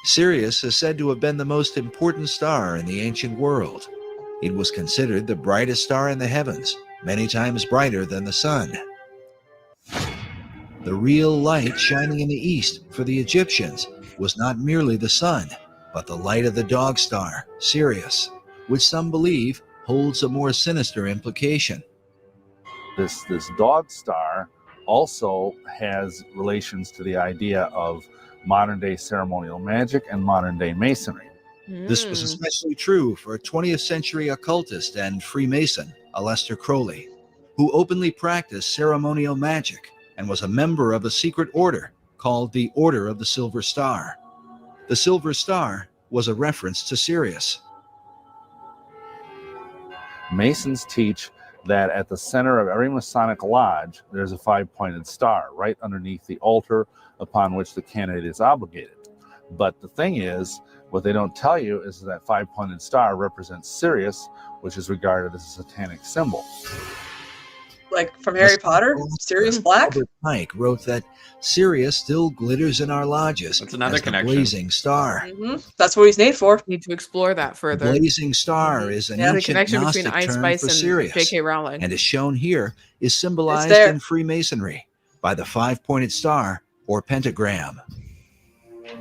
Sirius is said to have been the most important star in the ancient world. It was considered the brightest star in the heavens, many times brighter than the sun. The real light shining in the east for the Egyptians was not merely the sun, but the light of the dog star, Sirius, which some believe holds a more sinister implication. This dog star also has relations to the idea of modern-day ceremonial magic and modern-day masonry. This was especially true for 20th century occultist and Freemason Aleister Crowley, who openly practiced ceremonial magic and was a member of a secret order called the Order of the Silver Star. The Silver Star was a reference to Sirius. Masons teach that at the center of every Masonic lodge, there's a five-pointed star right underneath the altar upon which the candidate is obligated. But the thing is, what they don't tell you is that five-pointed star represents Sirius, which is regarded as a satanic symbol. Like from Harry Potter? Sirius Black? Albert Pike wrote that Sirius still glitters in our lodges. That's another as the connection. blazing star. That's what he's named for. Need to explore that further. Blazing star is an the ancient connection Gnostic between Ice term Spice for and Sirius, J.K. Rowling. and is shown here is symbolized there. in Freemasonry by the five-pointed star or pentagram.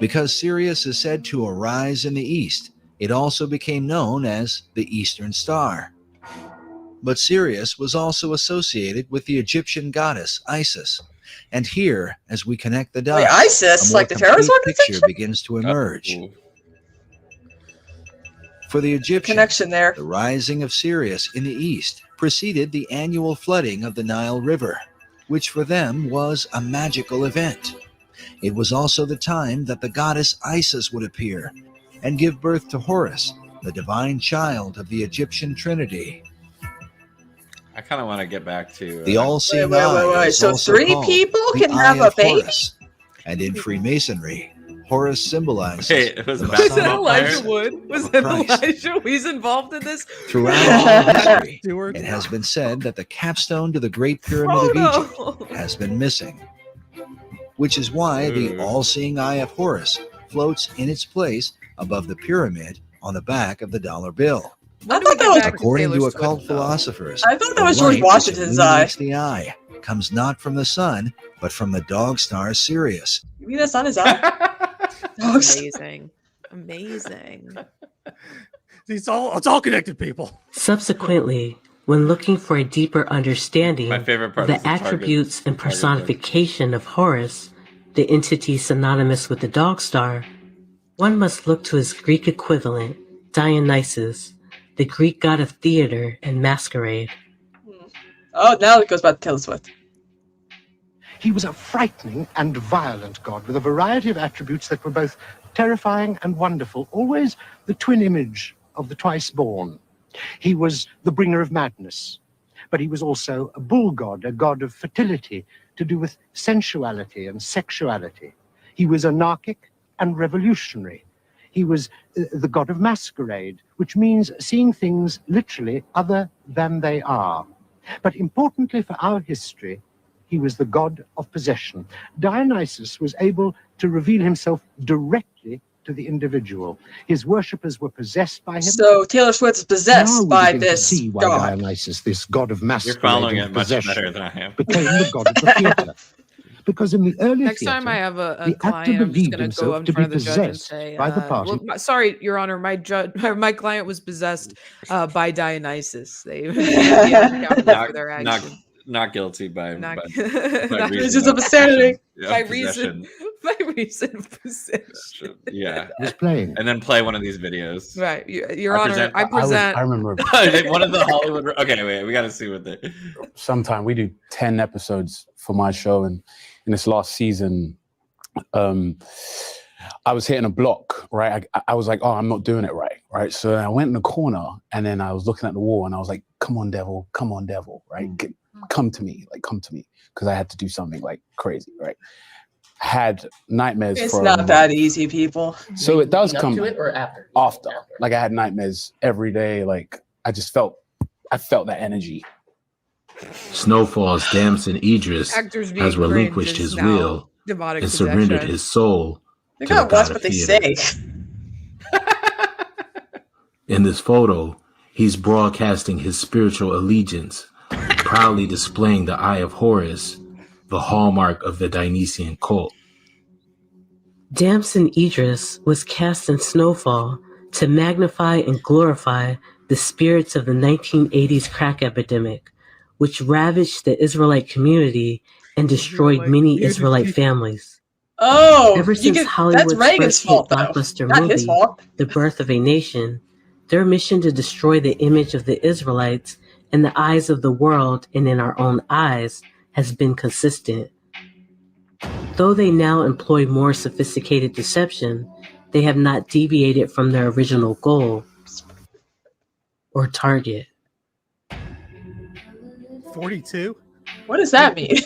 Because Sirius is said to arise in the east, it also became known as the Eastern Star. But Sirius was also associated with the Egyptian goddess Isis. And here, as we connect the dots, Wait, ISIS? a more Like the terrorist complete picture organization? begins to emerge. For the Egyptians, Connection there. the rising of Sirius in the east preceded the annual flooding of the Nile River, which for them was a magical event. It was also the time that the goddess Isis would appear and give birth to Horus, the divine child of the Egyptian Trinity. I kind of want to get back to The all-seeing Wait. eye is So also 3 called people the can have Eye a of baby? Horus. And in Freemasonry, Horus symbolizes Wait, it was the a basketball Messiah Elijah Wood? Was of it Christ. Elijah? He's involved in this? Throughout all history, it has been said that the capstone to the Great Pyramid of Egypt has been missing, which is why the all-seeing eye of Horus floats in its place above the pyramid on the back of the dollar bill. I thought that was According to occult philosophers, I thought that the was George light which Washington's eye. illuminates the eye comes not from the sun, but from the dog star Sirius. You mean that's not his eye? Amazing. Amazing. It's all connected, people. Subsequently, when looking for a deeper understanding My favorite part of is the the target- attributes and target personification of Horus, the entity synonymous with the dog star, one must look to his Greek equivalent, Dionysus, the Greek god of theater and masquerade. Oh, now it goes back to Taylor Swift. He was a frightening and violent god with a variety of attributes that were both terrifying and wonderful, always the twin image of the twice-born. He was the bringer of madness, but he was also a bull god, a god of fertility, to do with sensuality and sexuality. He was anarchic and revolutionary. He was the god of masquerade, which means seeing things literally other than they are. But importantly for our history, he was the god of possession. Dionysus was able to reveal himself directly to the individual. His worshippers were possessed by him. So Taylor Swift is possessed by this see why god. Dionysus, this god of masquerade You're following and it much possession, better than I am. became the god of the theater. Because in the early Next theater, time I have a the client, actor I'm just believed going to himself go in to front be of the judge and possessed say, by the party. sorry, Your Honor, my client was possessed by Dionysus. They accounted for their action. Not guilty by Not- by Reasons of insanity. By reason of possession. Yeah. Was playing. And then play one of these videos. Right. Your Honor, I present. I remember one of the Hollywood. Okay, wait, we got to see what they. sometime we do 10 episodes for my show, and in this last season, I was hitting a block, right? I was like, oh, I'm not doing it right? So I went in the corner, and then I was looking at the wall, and I was like, come on, devil, right? Come to me, because I had to do something like crazy, right? Had nightmares. It's for not that easy, people. So it does come to it or after? after. Like I had nightmares every day. Like I felt that energy. Snowfall's Damson Idris Actors being has relinquished cringe is his now will demonic and surrendered possession. his soul You to the gotta watch god what of they theater. say. In this photo, he's broadcasting his spiritual allegiance, proudly displaying the Eye of Horus, the hallmark of the Dionysian cult. Damson Idris was cast in Snowfall to magnify and glorify the spirits of the 1980s crack epidemic, which ravaged the Israelite community and destroyed many Israelite families. Oh, Ever since that's Hollywood's Reagan's first hit fault, though. blockbuster Not his movie, fault. The Birth of a Nation, their mission to destroy the image of the Israelites in the eyes of the world and in our own eyes has been consistent. Though they now employ more sophisticated deception, they have not deviated from their original goal or target. 42? What does that mean?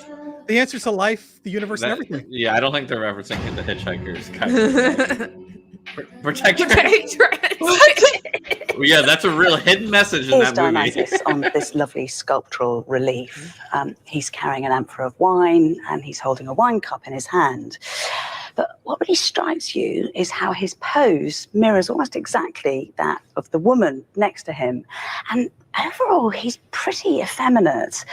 The answer to life, the universe, and everything. Yeah, I don't think they're referencing the Hitchhiker's guide. Protect Well, yeah, that's a real hidden message in Here's that movie. Dionysus on this lovely sculptural relief. He's carrying an amphora of wine and he's holding a wine cup in his hand. But what really strikes you is how his pose mirrors almost exactly that of the woman next to him. And overall, he's pretty effeminate.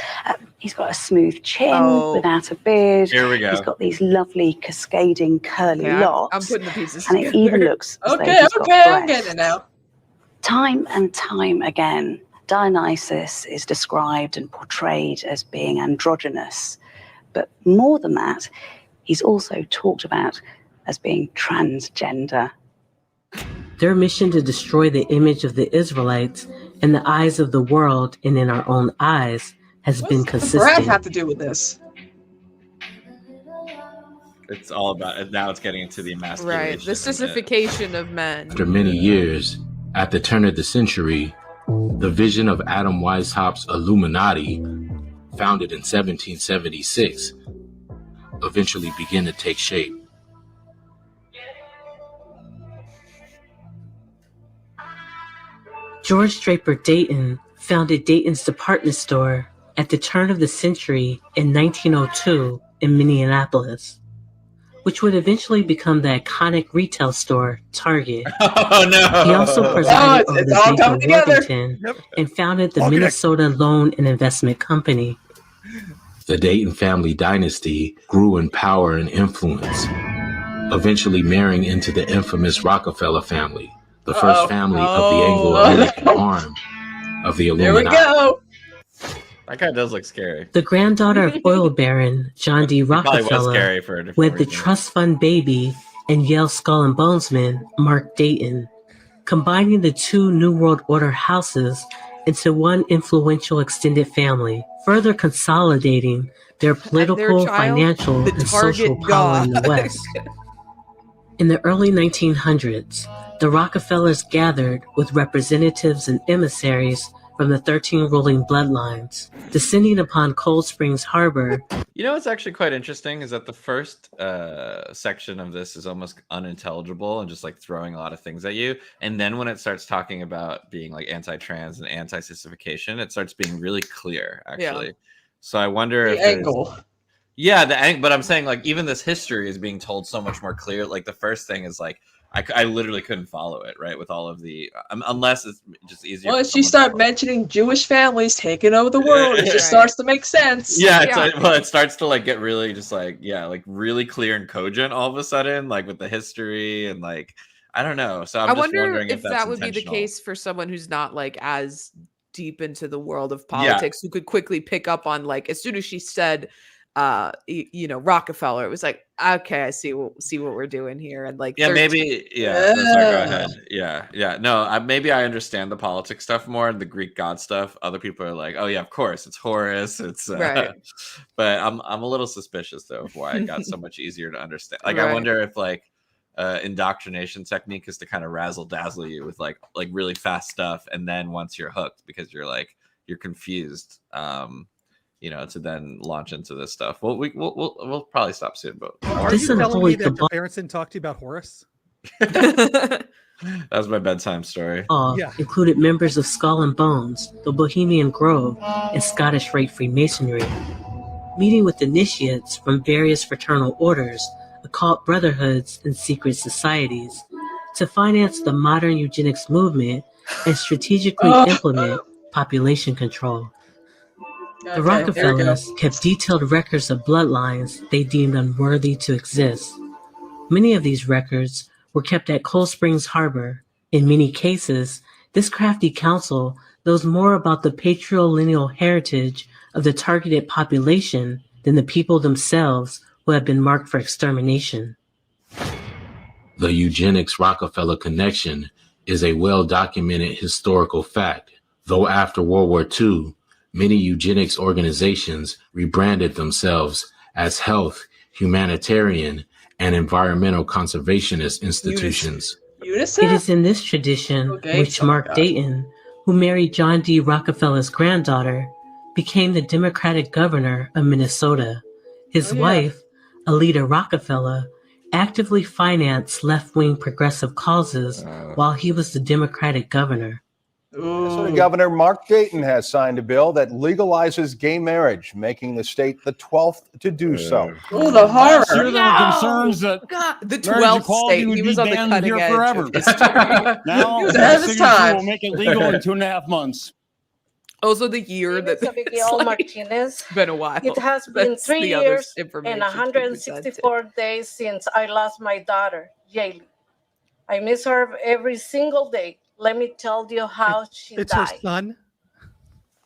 He's got a smooth chin without a beard. Here we go. He's got these lovely cascading curly locks. I'm putting the pieces and it together. even looks as though Okay, he's got I'm breasts. getting it now. Time and time again, Dionysus is described and portrayed as being androgynous. But more than that, he's also talked about as being transgender. Their mission to destroy the image of the Israelites in the eyes of the world and in our own eyes has been What does consistent. Brad have to do with this? It's all about now. It's getting into the emasculation. Right. The sissification of men. After many years, at the turn of the century, the vision of Adam Weishaupt's Illuminati, founded in 1776, eventually began to take shape. George Draper Dayton founded Dayton's department store at the turn of the century in 1902 in Minneapolis, which would eventually become the iconic retail store Target. Oh no! He also presided over it's the all Bank coming of together. Worthington and founded the Minnesota Loan and Investment Company. The Dayton family dynasty grew in power and influence, eventually marrying into the infamous Rockefeller family, the first family of the Anglo-American arm of the There we Illuminati. go. That guy does look scary. The granddaughter of oil baron John D. Probably was Rockefeller scary for a different with the reason. trust fund baby and Yale Skull and Bonesman Mark Dayton. Combining the two New World Order houses into one influential extended family, further consolidating their political, child, financial, the and social target power in the dog. West. In the early 1900s, the Rockefellers gathered with representatives and emissaries from the 13 ruling bloodlines, descending upon Cold Springs Harbor. You know what's actually quite interesting is that the first section of this is almost unintelligible and just like throwing a lot of things at you. And then when it starts talking about being like anti-trans and anti-sissification, it starts being really clear, actually. Yeah. So I wonder The if there's- angle. Yeah, but I'm saying like even this history is being told so much more clear. Like the first thing is like I literally couldn't follow it, right? With all of the unless it's just easier. Once you start mentioning Jewish families taking over the world, it just starts to make sense. Yeah, it starts to like get really just like like really clear and cogent all of a sudden, like with the history and like I don't know. So I'm I just wonder wondering if that's that would be the intentional. case for someone who's not like as deep into the world of politics, who could quickly pick up on like as soon as she said Rockefeller, it was like, okay, I see what we're doing here. And like, Maybe sorry, go ahead. No, maybe I understand the politics stuff more and the Greek god stuff. Other people are like, oh yeah, of course, it's Horus, it's Right. But I'm a little suspicious though of why it got so much easier to understand. Like I Right. wonder if like indoctrination technique is to kind of razzle dazzle you with like really fast stuff, and then once you're hooked because you're confused, to then launch into this stuff. Well, we'll probably stop soon, but Are you telling me that your parents didn't talk to you about Horus? that was my bedtime story. Included members of Skull and Bones, the Bohemian Grove, and Scottish Rite Freemasonry, meeting with initiates from various fraternal orders, occult brotherhoods, and secret societies to finance the modern eugenics movement and strategically implement population control. The Rockefellers kept detailed records of bloodlines they deemed unworthy to exist. Many of these records were kept at Cold Springs Harbor. In many cases, this crafty council knows more about the patrilineal heritage of the targeted population than the people themselves who have been marked for extermination. The eugenics Rockefeller connection is a well-documented historical fact, though after World War II, many eugenics organizations rebranded themselves as health, humanitarian, and environmental conservationist institutions. It is in this tradition which Mark Dayton, who married John D. Rockefeller's granddaughter, became the Democratic governor of Minnesota. His wife, Alida Rockefeller, actively financed left-wing progressive causes while he was the Democratic governor. Minnesota Governor Mark Dayton has signed a bill that legalizes gay marriage, making the state the 12th to do so. Oh, the horror! Last year there were concerns that the marriage 12th equality state. would He be was on the banned cutting here edge forever. of history. Now, He was the ahead of his signature time. will make it legal in 2.5 months. Also, the year that Abigail Martinez. been a while. It has been That's 3 the other years information and to be 164 days since I lost my daughter, Jaylee. I miss her every single day. Let me tell you how she It's died. her son.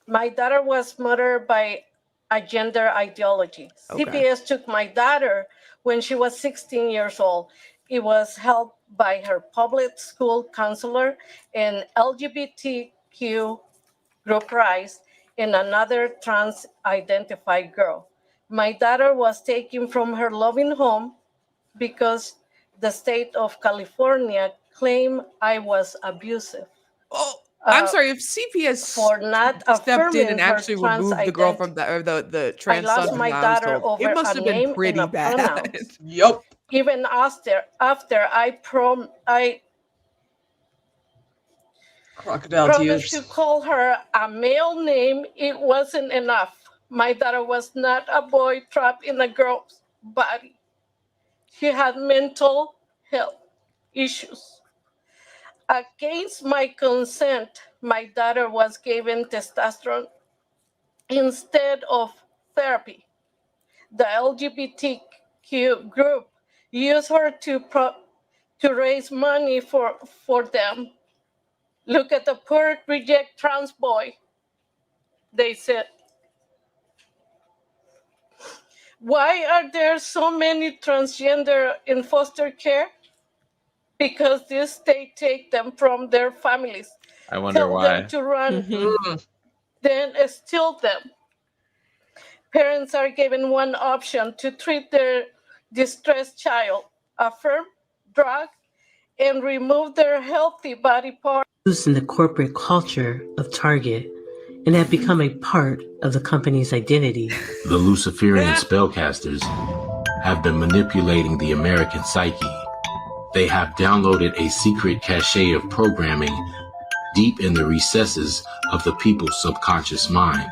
My daughter was murdered by a gender ideology. Okay. CPS took my daughter when she was 16 years old. It was held by her public school counselor and LGBTQ group rights and another trans-identified girl. My daughter was taken from her loving home because the state of California claimed I was abusive. I'm sorry, if CPS for not stepped in affirming and her actually trans removed the girl from the I trans lost son from my the daughter household, over it must a have been name pretty and a bad. pronouns. Yup. Even after I Crocodile promised tears. to call her a male name, it wasn't enough. My daughter was not a boy trapped in a girl's body. She had mental health issues. Against my consent, my daughter was given testosterone instead of therapy. The LGBTQ group used her to raise money for them. Look at the poor reject trans boy, they said. Why are there so many transgender in foster care? Because this state take them from their families. I wonder tell why. them to run, then steal them. Parents are given one option to treat their distressed child, affirm, drug, and remove their healthy body parts. In the corporate culture of Target and have become a part of the company's identity. The Luciferian spellcasters have been manipulating the American psyche. They have downloaded a secret cache of programming deep in the recesses of the people's subconscious mind.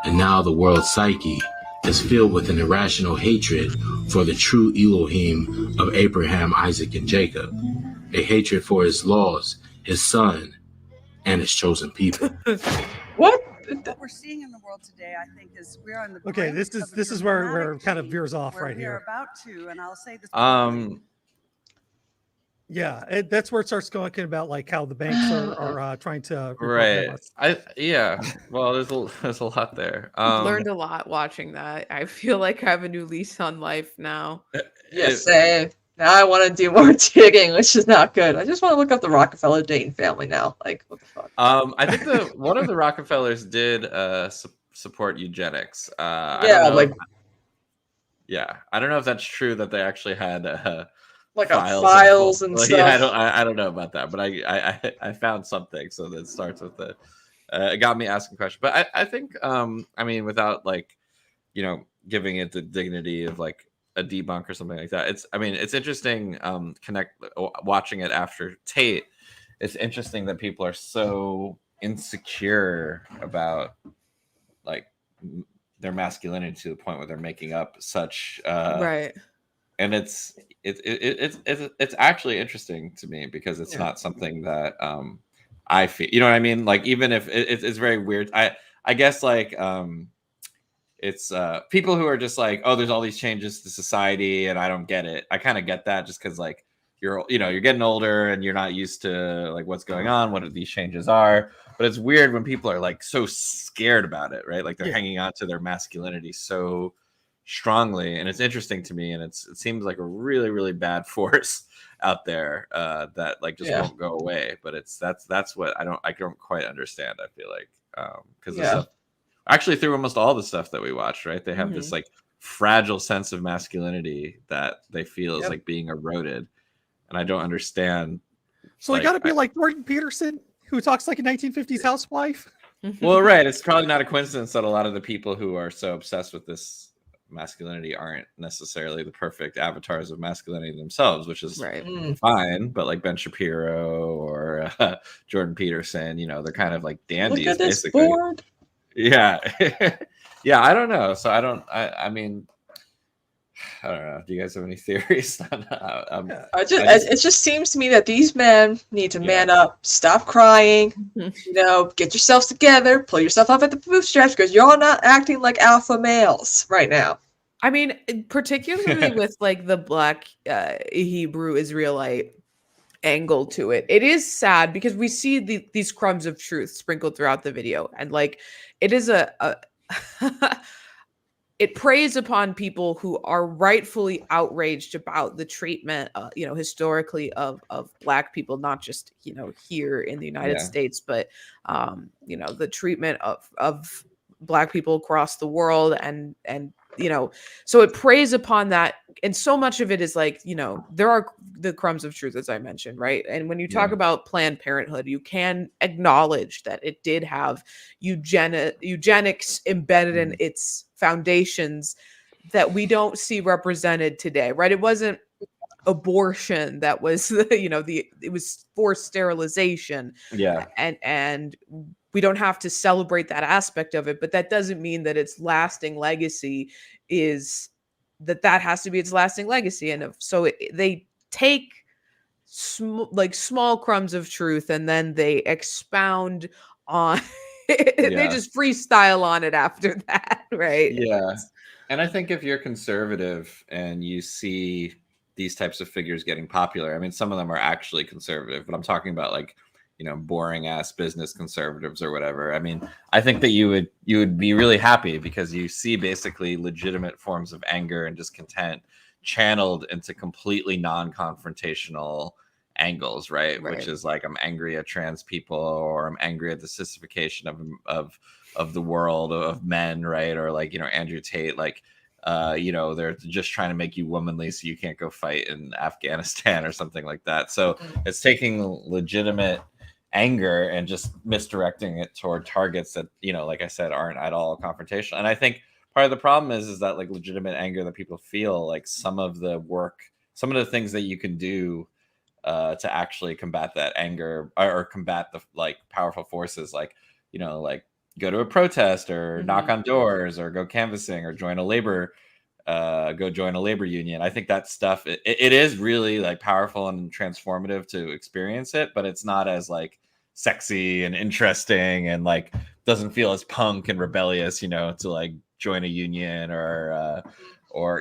And now the world's psyche is filled with an irrational hatred for the true Elohim of Abraham, Isaac, and Jacob. A hatred for his laws, his son, and his chosen people. What we're seeing in the world today, I think, is we're on the Okay, this is where it kind of veers off where right we here. are about to, and I'll say this. Yeah, that's where it starts talking about like how the banks are trying to Right. us. Well, there's a lot there. I've learned a lot watching that. I feel like I have a new lease on life now. Yes, same. Now I want to do more digging, which is not good. I just want to look up the Rockefeller Dayton family now. Like, what the fuck? I think one of the Rockefellers did support eugenics. I don't know if that's true that they actually had like files and stuff. Yeah, I don't know about that, but I found something. So that starts with the. It got me asking questions, but I think I mean without like, giving it the dignity of like a debunk or something like that. It's interesting. Watching it after Tate, it's interesting that people are so insecure about like their masculinity to the point where they're making up such right. And it's actually interesting to me because it's not something that I feel. You know what I mean? Like even if it's very weird. I guess like it's people who are just like, oh, there's all these changes to society and I don't get it. I kind of get that just because like you're getting older and you're not used to like what's going on, what these changes are. But it's weird when people are like so scared about it, right? Like they're hanging on to their masculinity so strongly, and it's interesting to me, and it seems like a really, really bad force out there that like just won't go away. But that's what I don't quite understand. I feel like because actually through almost all the stuff that we watched, right? They have this like fragile sense of masculinity that they feel is like being eroded, and I don't understand. So like, I got to be like Jordan Peterson, who talks like a 1950s housewife. Well, right. It's probably not a coincidence that a lot of the people who are so obsessed with this masculinity aren't necessarily the perfect avatars of masculinity themselves, which is fine. But like Ben Shapiro or Jordan Peterson, they're kind of like dandies, basically. Board. Yeah. Yeah. I don't know. So I mean, I don't know. Do you guys have any theories? It just seems to me that these men need to man up, stop crying, get yourselves together, pull yourself up at the bootstraps because you're all not acting like alpha males right now. I mean, particularly with like the Black Hebrew Israelite angle to it. It is sad because we see these crumbs of truth sprinkled throughout the video, and like it is it preys upon people who are rightfully outraged about the treatment, historically of Black people, not just, here in the United States, but, the treatment of Black people across the world. And, so it preys upon that. And so much of it is like, there are the crumbs of truth, as I mentioned, right? And when you talk about Planned Parenthood, you can acknowledge that it did have eugenics embedded in its foundations that we don't see represented today, right? It wasn't abortion that was, it was forced sterilization. Yeah. And we don't have to celebrate that aspect of it, but that doesn't mean that its lasting legacy is that has to be its lasting legacy. And so they take small crumbs of truth and then they expound on they just freestyle on it after that, right? Yeah. And I think if you're conservative and you see these types of figures getting popular, I mean, some of them are actually conservative, but I'm talking about like, boring ass business conservatives or whatever. I mean, I think that you would be really happy because you see basically legitimate forms of anger and discontent channeled into completely non-confrontational angles, right? Right. Which is like, I'm angry at trans people, or I'm angry at the sissification of the world of men, right? Or like, you know, Andrew Tate, like, you know, they're just trying to make you womanly so you can't go fight in Afghanistan or something like that. So it's taking legitimate anger and just misdirecting it toward targets that, you know, like I said, aren't at all confrontational. And I think part of the problem is that like legitimate anger that people feel, like some of the things that you can do to actually combat that anger, or combat the like powerful forces, like, you know, like go to a protest, or knock on doors, or go canvassing, or join a labor union. I think that stuff, it is really like powerful and transformative to experience it, but it's not as like sexy and interesting, and like doesn't feel as punk and rebellious, you know, to like join a union, or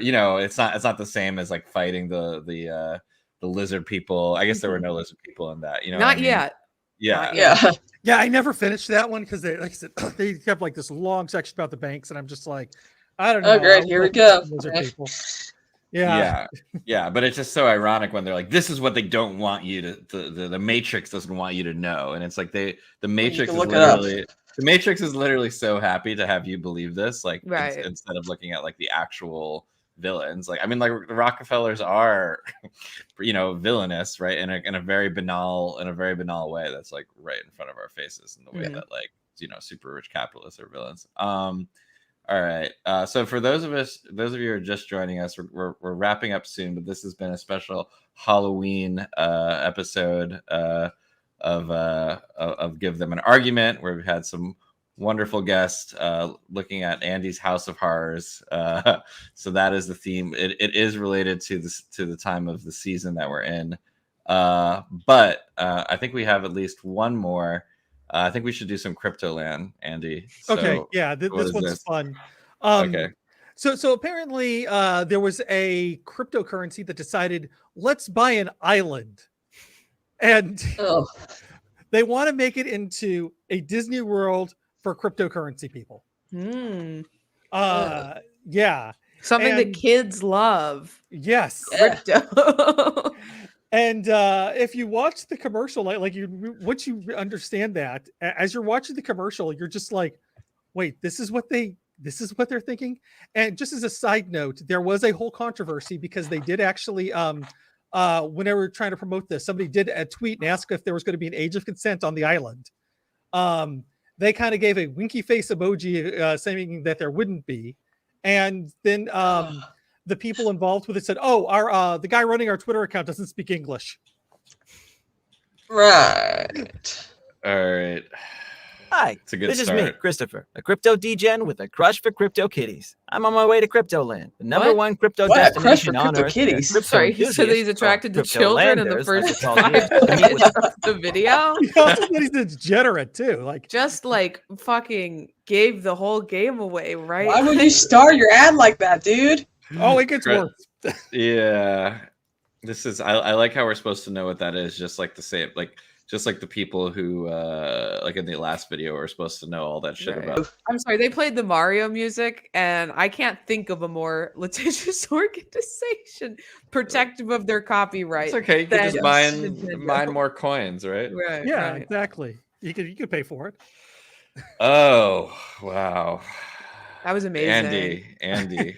you know, it's not the same as like fighting the lizard people. I guess there were no lizard people in that, you know. Not yet. Yeah. Yeah, I never finished that one because they, like I said, they have like this long section about the banks, and I'm just like, I don't know. Oh, great. Here we go. Lizard people. Yeah. But it's just so ironic when they're like, this is what they don't want you to, the Matrix doesn't want you to know. And it's like the Matrix is literally so happy to have you believe this, like, right, instead of looking at like the actual villains. Like, I mean, like the Rockefellers are, you know, villainous, right? In a very banal way that's like right in front of our faces, in the way that, like, you know, super rich capitalists are villains. All right. So for those of you who are just joining us, we're wrapping up soon, but this has been a special Halloween episode of Give Them an Argument, where we've had some wonderful guests looking at Andy's House of Horrors. So that is the theme. It is related to the time of the season that we're in. But I think we have at least one more. I think we should do some Cryptoland, Andy. So okay, yeah, this one's fun. Okay. So apparently there was a cryptocurrency that decided, let's buy an island. And they want to make it into a Disney World for cryptocurrency people. Yeah. Something that kids love. Yes. Crypto. And if you watch the commercial, once you understand that, as you're watching the commercial, you're just like, wait, this is what they're thinking. And just as a side note, there was a whole controversy because they did actually, when they were trying to promote this, somebody did a tweet and ask if there was going to be an age of consent on the island. They kind of gave a winky face emoji saying that there wouldn't be. And then the people involved with it said, "Oh, the guy running our Twitter account doesn't speak English." Right. All right. Hi, It's a good this start. is me, Christopher, a crypto degen with a crush for crypto kitties. I'm on my way to Cryptoland, the number one crypto What? A crush for destination on crypto Earth. kitties? Crypto Sorry, he said that he's enthusiasts, attracted to or children in the cryptolanders, first as they're 5 called here, minutes of the video. He also said he's degenerate too. Like, just like fucking gave the whole game away, right? Why would you start your ad like that, dude? Oh, it gets worse. Yeah. This is I like how we're supposed to know what that is, just like the same, like just like the people who like in the last video were supposed to know all that shit about. I'm sorry, they played the Mario music, and I can't think of a more litigious organization protective of their copyright. It's okay, you could than just mine more coins, right? Right. Yeah, right. exactly. You could pay for it. Oh, wow. That was amazing. Andy.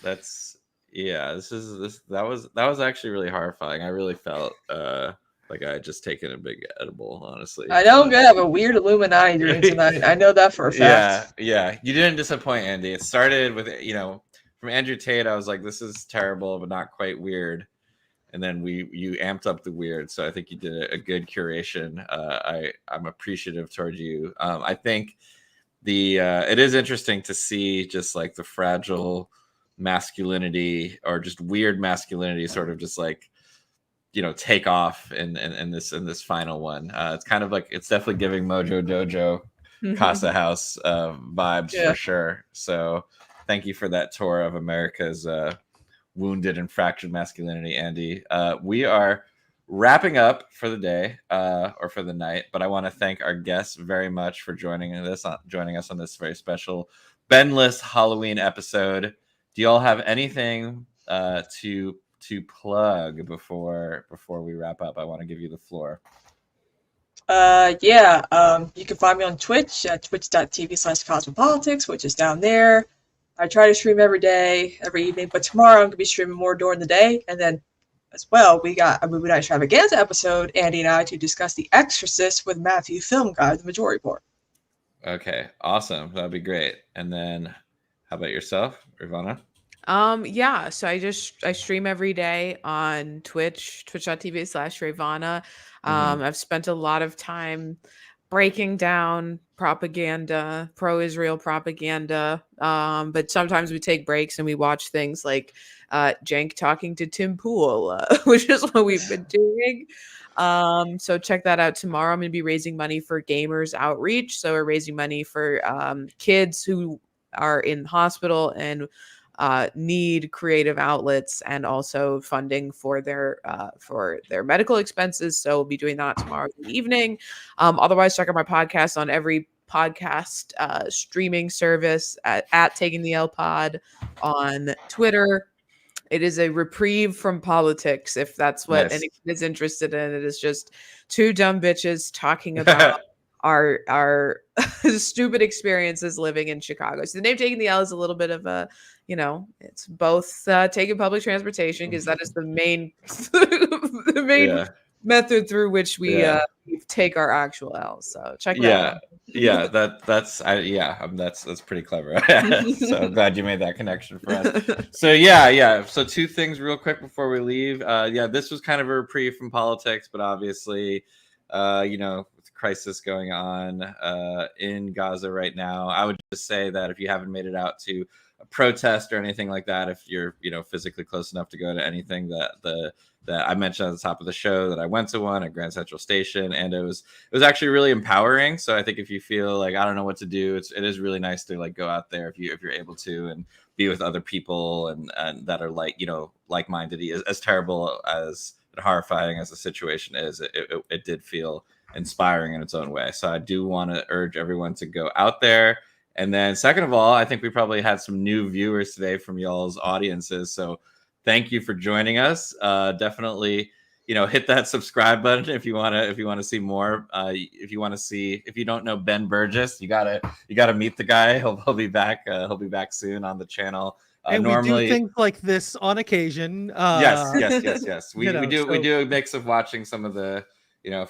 That's that was actually really horrifying. I really felt like I had just taken a big edible, honestly. I don't have a weird Illuminati dream tonight. I know that for a fact. Yeah. You didn't disappoint, Andy. It started with, you know, from Andrew Tate, I was like, this is terrible, but not quite weird. And then you amped up the weird. So I think you did a good curation. I'm appreciative toward you. I think it is interesting to see just like the fragile masculinity, or just weird masculinity, sort of just like, you know, take off in this final one. It's kind of like, it's definitely giving Mojo Dojo Casa House vibes for sure. So thank you for that tour of America's wounded and fractured masculinity, Andy. We are wrapping up for the day or for the night, but I want to thank our guests very much for joining us on this very special Benless Halloween episode. Do y'all have anything to to plug before we wrap up? I want to give you the floor. You can find me on Twitch at twitch.tv/Cosmepolitics, which is down there. I try to stream every day, every evening, but tomorrow I'm going to be streaming more during the day. And then as well, we got a Movie Night Extravaganza episode, Andy and I, to discuss The Exorcist with Matthew Film Guide, the Majority Report. Okay, awesome. That'd be great. And then how about yourself, Rayyvana? So I stream every day on twitch.tv/Rayyvana. I've spent a lot of time breaking down propaganda, pro-Israel propaganda. But sometimes we take breaks and we watch things like Jank talking to Tim Pool, which is what we've been doing. So check that out tomorrow. I'm going to be raising money for Gamers Outreach. So we're raising money for kids who are in hospital and need creative outlets and also funding for their medical expenses. So we'll be doing that tomorrow evening. Otherwise, check out my podcast on every podcast streaming service at Taking the L Pod on Twitter. It is a reprieve from politics, if that's what anyone is interested in. It is just two dumb bitches talking about our stupid experiences living in Chicago. So the name Taking the L is a little bit of a, it's both taking public transportation, because that is the main method through which we take our actual L. So check that out. That's pretty clever. So I'm glad you made that connection for us. So two things real quick before we leave. This was kind of a reprieve from politics, but obviously with crisis going on in Gaza right now, I would just say that if you haven't made it out to a protest or anything like that, if you're physically close enough to go to anything that I mentioned at the top of the show, that I went to one at Grand Central Station, and it was actually really empowering. So I think if you feel like I don't know what to do, it is really nice to go out there if you're able to, and be with other people and that are like-minded. As terrible as and horrifying as the situation is, it did feel inspiring in its own way. So I do want to urge everyone to go out there. And then second of all, I think we probably had some new viewers today from y'all's audiences. So thank you for joining us. Definitely, hit that subscribe button if you want to see more. If you don't know Ben Burgess, you gotta meet the guy. He'll be back. He'll be back soon on the channel. And Normally, we do things like this on occasion. Yes. We do a mix of watching some of the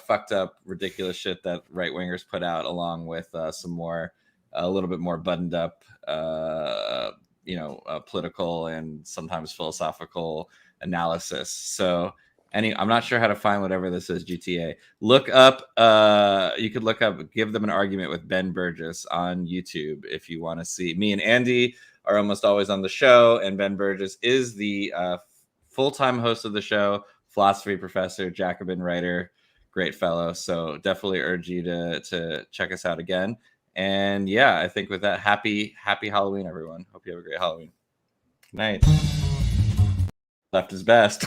fucked up, ridiculous shit that right wingers put out, along with some more, a little bit more buttoned up, political and sometimes philosophical analysis. So I'm not sure how to find whatever this is, GTA. Look up, you could look up Give Them an Argument with Ben Burgess on YouTube if you want to see. Me and Andy are almost always on the show, and Ben Burgess is the full-time host of the show, philosophy professor, Jacobin writer, great fellow. So definitely urge you to check us out again. And I think with that, happy Halloween, everyone. Hope you have a great Halloween. Good night. Left is best.